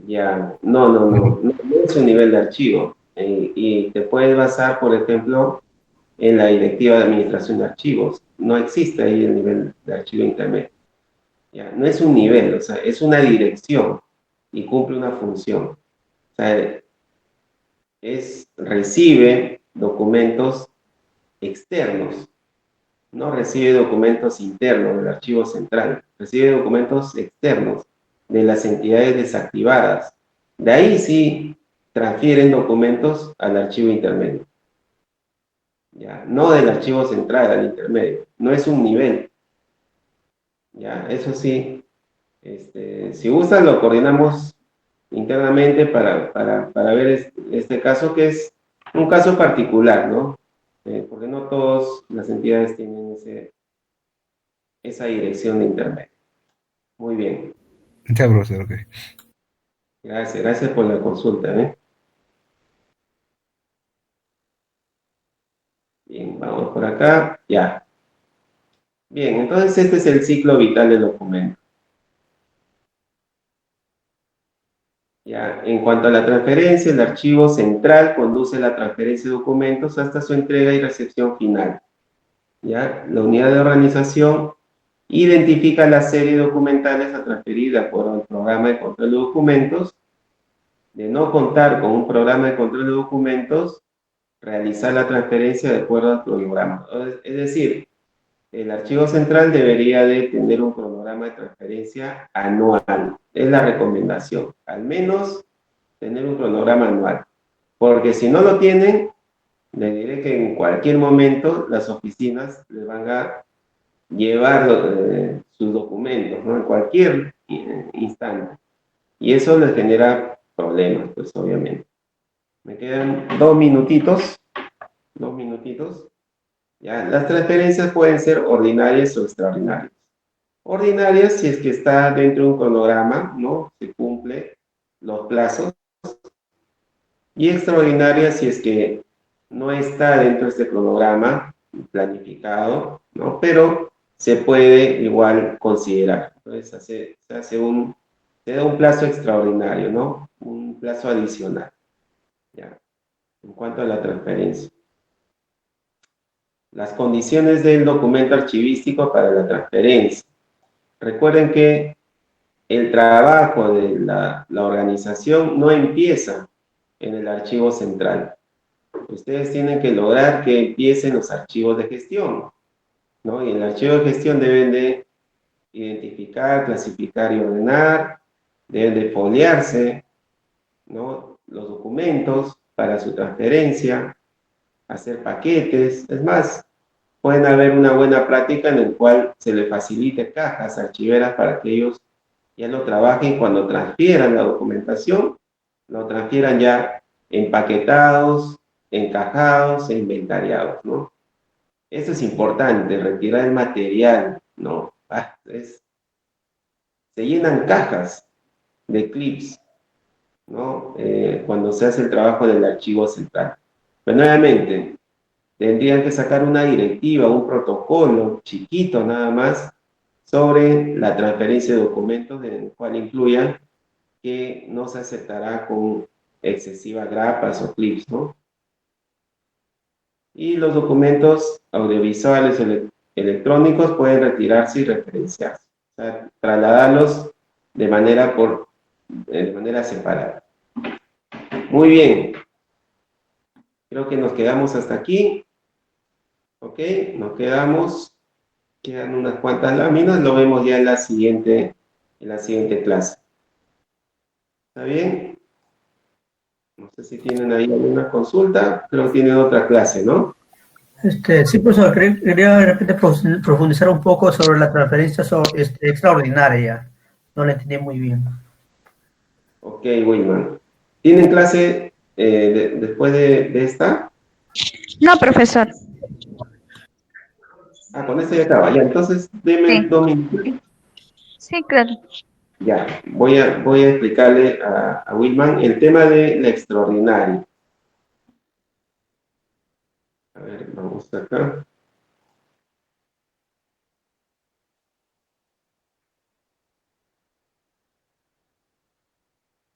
Ya, no es un nivel de archivo. Y te puedes basar, por ejemplo, en la directiva de administración de archivos. No existe ahí el nivel de archivo intermedio. Ya, no es un nivel, o sea, es una dirección y cumple una función. O sea, recibe documentos externos, no recibe documentos internos del archivo central, recibe documentos externos de las entidades desactivadas. De ahí sí transfieren documentos al archivo intermedio. Ya, no del archivo central al intermedio, no es un nivel. Ya, eso sí, si gustan lo coordinamos internamente para ver este caso, que es un caso particular, ¿no? Porque no todas las entidades tienen esa dirección de intermedio. Muy bien. Ya, profesor, ok. Gracias por la consulta, ¿eh? Bien, vamos por acá, ya. Bien, entonces este es el ciclo vital del documento. Ya, en cuanto a la transferencia, el archivo central conduce la transferencia de documentos hasta su entrega y recepción final. Ya, la unidad de organización identifica la serie documentales a transferir por el programa de control de documentos. De no contar con un programa de control de documentos, realizar la transferencia de acuerdo al cronograma. Es decir, el archivo central debería de tener un cronograma de transferencia anual. Es la recomendación. Al menos tener un cronograma anual. Porque si no lo tienen, les diré que en cualquier momento las oficinas les van a llevar sus documentos, ¿no? En cualquier instante. Y eso les genera problemas, pues obviamente. Me quedan 2 minutitos. 2 minutitos. Ya, las transferencias pueden ser ordinarias o extraordinarias. Ordinarias si es que está dentro de un cronograma, ¿no? Se cumple los plazos. Y extraordinarias si es que no está dentro de este cronograma planificado, ¿no? Pero se puede igual considerar. Entonces se da un plazo extraordinario, ¿no? Un plazo adicional. Ya. En cuanto a la transferencia. las condiciones del documento archivístico para la transferencia. Recuerden que el trabajo de la organización no empieza en el archivo central. Ustedes tienen que lograr que empiecen los archivos de gestión, ¿no? Y en el archivo de gestión deben de identificar, clasificar y ordenar, deben de foliarse, ¿no?, los documentos para su transferencia, hacer paquetes. Es más, pueden haber una buena práctica en la cual se les facilite cajas archiveras para que ellos ya lo trabajen cuando transfieran la documentación, lo transfieran ya empaquetados, encajados e inventariados, ¿no? Eso es importante, retirar el material, ¿no? Se llenan cajas de clips, ¿no? Cuando se hace el trabajo del archivo central. Pero nuevamente, tendrían que sacar una directiva, un protocolo chiquito nada más, sobre la transferencia de documentos, en el cual incluyan que no se aceptará con excesivas grapas o clips, ¿no? Y los documentos audiovisuales electrónicos pueden retirarse y referenciarse, o sea, trasladarlos de manera separada. Muy bien. Creo que nos quedamos hasta aquí. Ok, nos quedamos. Quedan unas cuantas láminas, lo vemos ya en la siguiente clase. ¿Está bien? No sé si tienen ahí alguna consulta, creo que tienen otra clase, ¿no? Sí, profesor, quería de repente profundizar un poco sobre la transferencia extraordinaria. No la entendí muy bien. Ok, Wilman. ¿Tienen clase después de esta? No, profesor. Ah, con esto ya acaba. Ya, entonces, deme 2 minutos. Sí, claro. Ya, voy a explicarle a Wilman el tema de la extraordinaria. A ver, vamos acá.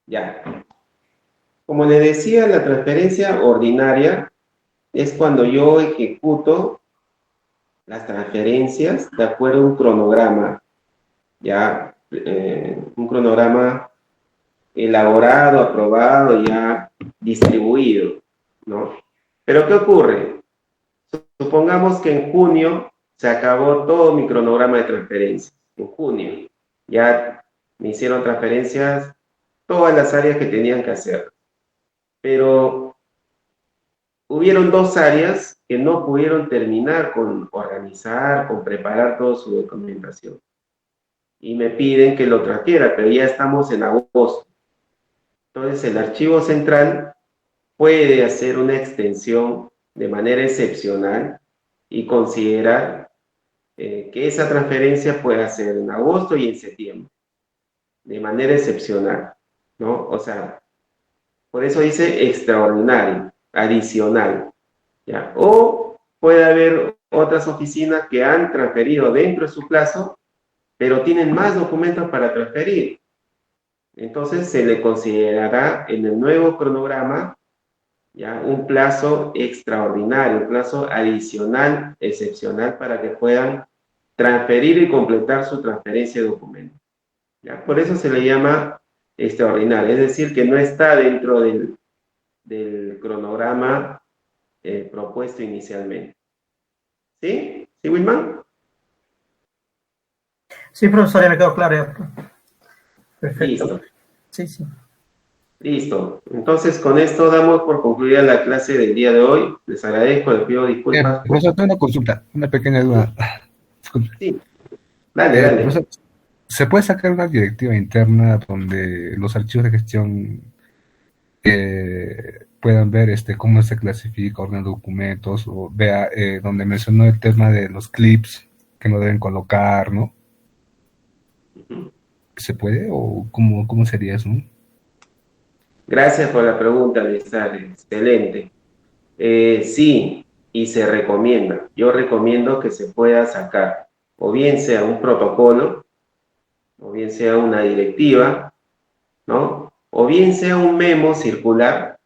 Ya. Como le decía, la transferencia ordinaria es cuando yo ejecuto las transferencias de acuerdo a un cronograma, ya, un cronograma elaborado, aprobado, ya distribuido, ¿no? Pero ¿qué ocurre? Supongamos que en junio se acabó todo mi cronograma de transferencias. En junio ya me hicieron transferencias todas las áreas que tenían que hacer. Pero hubieron 2 áreas que no pudieron terminar con organizar, con preparar toda su documentación. Y me piden que lo transfiera, pero ya estamos en agosto. Entonces el archivo central puede hacer una extensión de manera excepcional y considerar que esa transferencia pueda ser en agosto y en septiembre, de manera excepcional, ¿no? O sea, por eso dice extraordinario, adicional, ¿ya? O puede haber otras oficinas que han transferido dentro de su plazo, pero tienen más documentos para transferir. Entonces se le considerará en el nuevo cronograma ya un plazo extraordinario, un plazo adicional, excepcional, para que puedan transferir y completar su transferencia de documentos. ¿Ya? Por eso se le llama extraordinario, es decir, que no está dentro del cronograma propuesto inicialmente. ¿Sí? ¿Sí, Wilman? Sí, profesor, ya me quedó claro. Ya. Perfecto. Listo. Sí, sí. Listo. Entonces, con esto damos por concluida la clase del día de hoy. Les agradezco, les pido disculpas. Profesor, tengo una consulta, una pequeña duda. Disculpe. Sí. Dale. Profesor, ¿se puede sacar una directiva interna donde los archivos de gestión puedan ver cómo se clasifica, ordenan documentos, o vea donde mencionó el tema de los clips que no deben colocar, ¿no? ¿Se puede o cómo sería eso? Gracias por la pregunta, Lizar. Excelente. Sí, y se recomienda. Yo recomiendo que se pueda sacar, o bien sea un protocolo, o bien sea una directiva, ¿no? O bien sea un memo circular.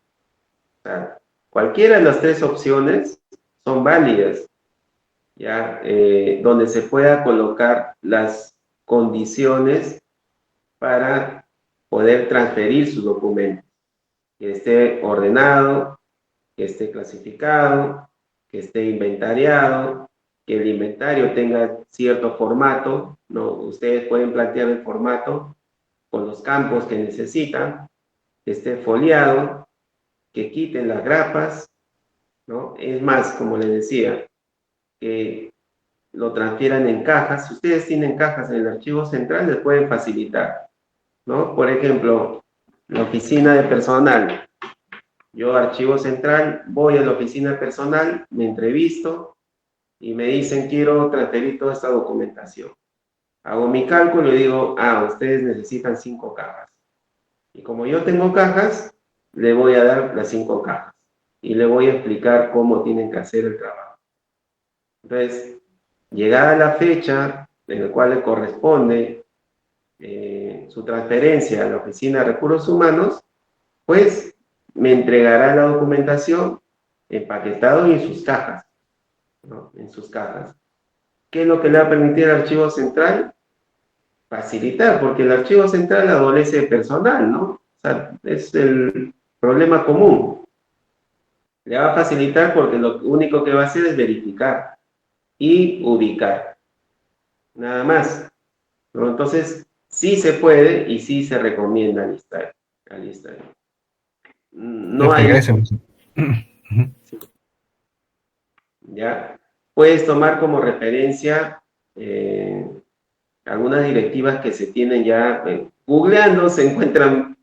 O sea, cualquiera de las 3 opciones son válidas. ¿ya? Donde se pueda colocar las condiciones para poder transferir sus documentos, que esté ordenado, que esté clasificado, que esté inventariado, que el inventario tenga cierto formato, ¿no? Ustedes pueden plantear el formato con los campos que necesitan, que esté foliado, que quiten las grapas, ¿no? Es más, como les decía, que lo transfieran en cajas. Si ustedes tienen cajas en el archivo central, les pueden facilitar, ¿no? Por ejemplo, la oficina de personal. Yo, archivo central, voy a la oficina de personal, me entrevisto y me dicen, quiero transferir toda esta documentación. Hago mi cálculo y digo, ustedes necesitan 5 cajas. Y como yo tengo cajas, le voy a dar las 5 cajas. Y le voy a explicar cómo tienen que hacer el trabajo. Entonces, llegada la fecha en la cual le corresponde su transferencia a la Oficina de Recursos Humanos, pues me entregará la documentación empaquetado y en sus cajas, ¿no? En sus cajas. ¿Qué es lo que le va a permitir al archivo central? Facilitar, porque el archivo central adolece de personal, ¿no? O sea, es el problema común. Le va a facilitar porque lo único que va a hacer es verificar y ubicar. Nada más, ¿no? Entonces, sí se puede y sí se recomienda alistar. No hay... ¿Ya? Puedes tomar como referencia algunas directivas que se tienen ya, googleando se encuentran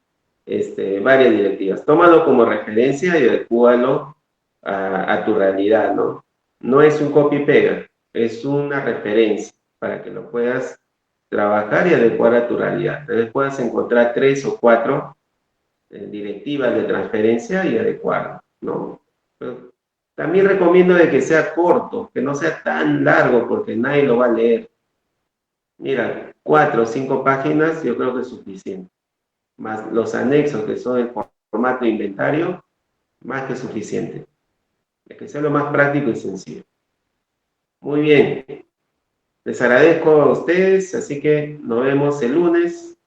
varias directivas. Tómalo como referencia y adecúalo a tu realidad, ¿no? No es un copy y pega, es una referencia para que lo puedas trabajar y adecuar a tu realidad. Entonces puedas encontrar 3 o 4 directivas de transferencia y adecuarlo, ¿no? Pero también recomiendo de que sea corto, que no sea tan largo porque nadie lo va a leer. Mira, 4 o 5 páginas yo creo que es suficiente. Más los anexos que son el formato de inventario, más que suficiente. Hay que sea lo más práctico y sencillo. Muy bien. Les agradezco a ustedes, así que nos vemos el lunes.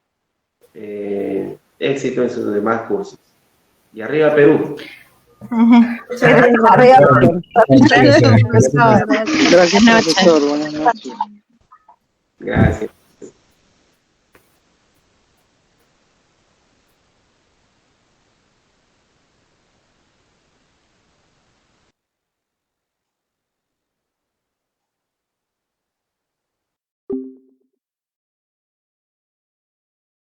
Éxito en sus demás cursos. Y arriba Perú. Gracias, profesor. Gracias, profesor. Buenas noches. Gracias.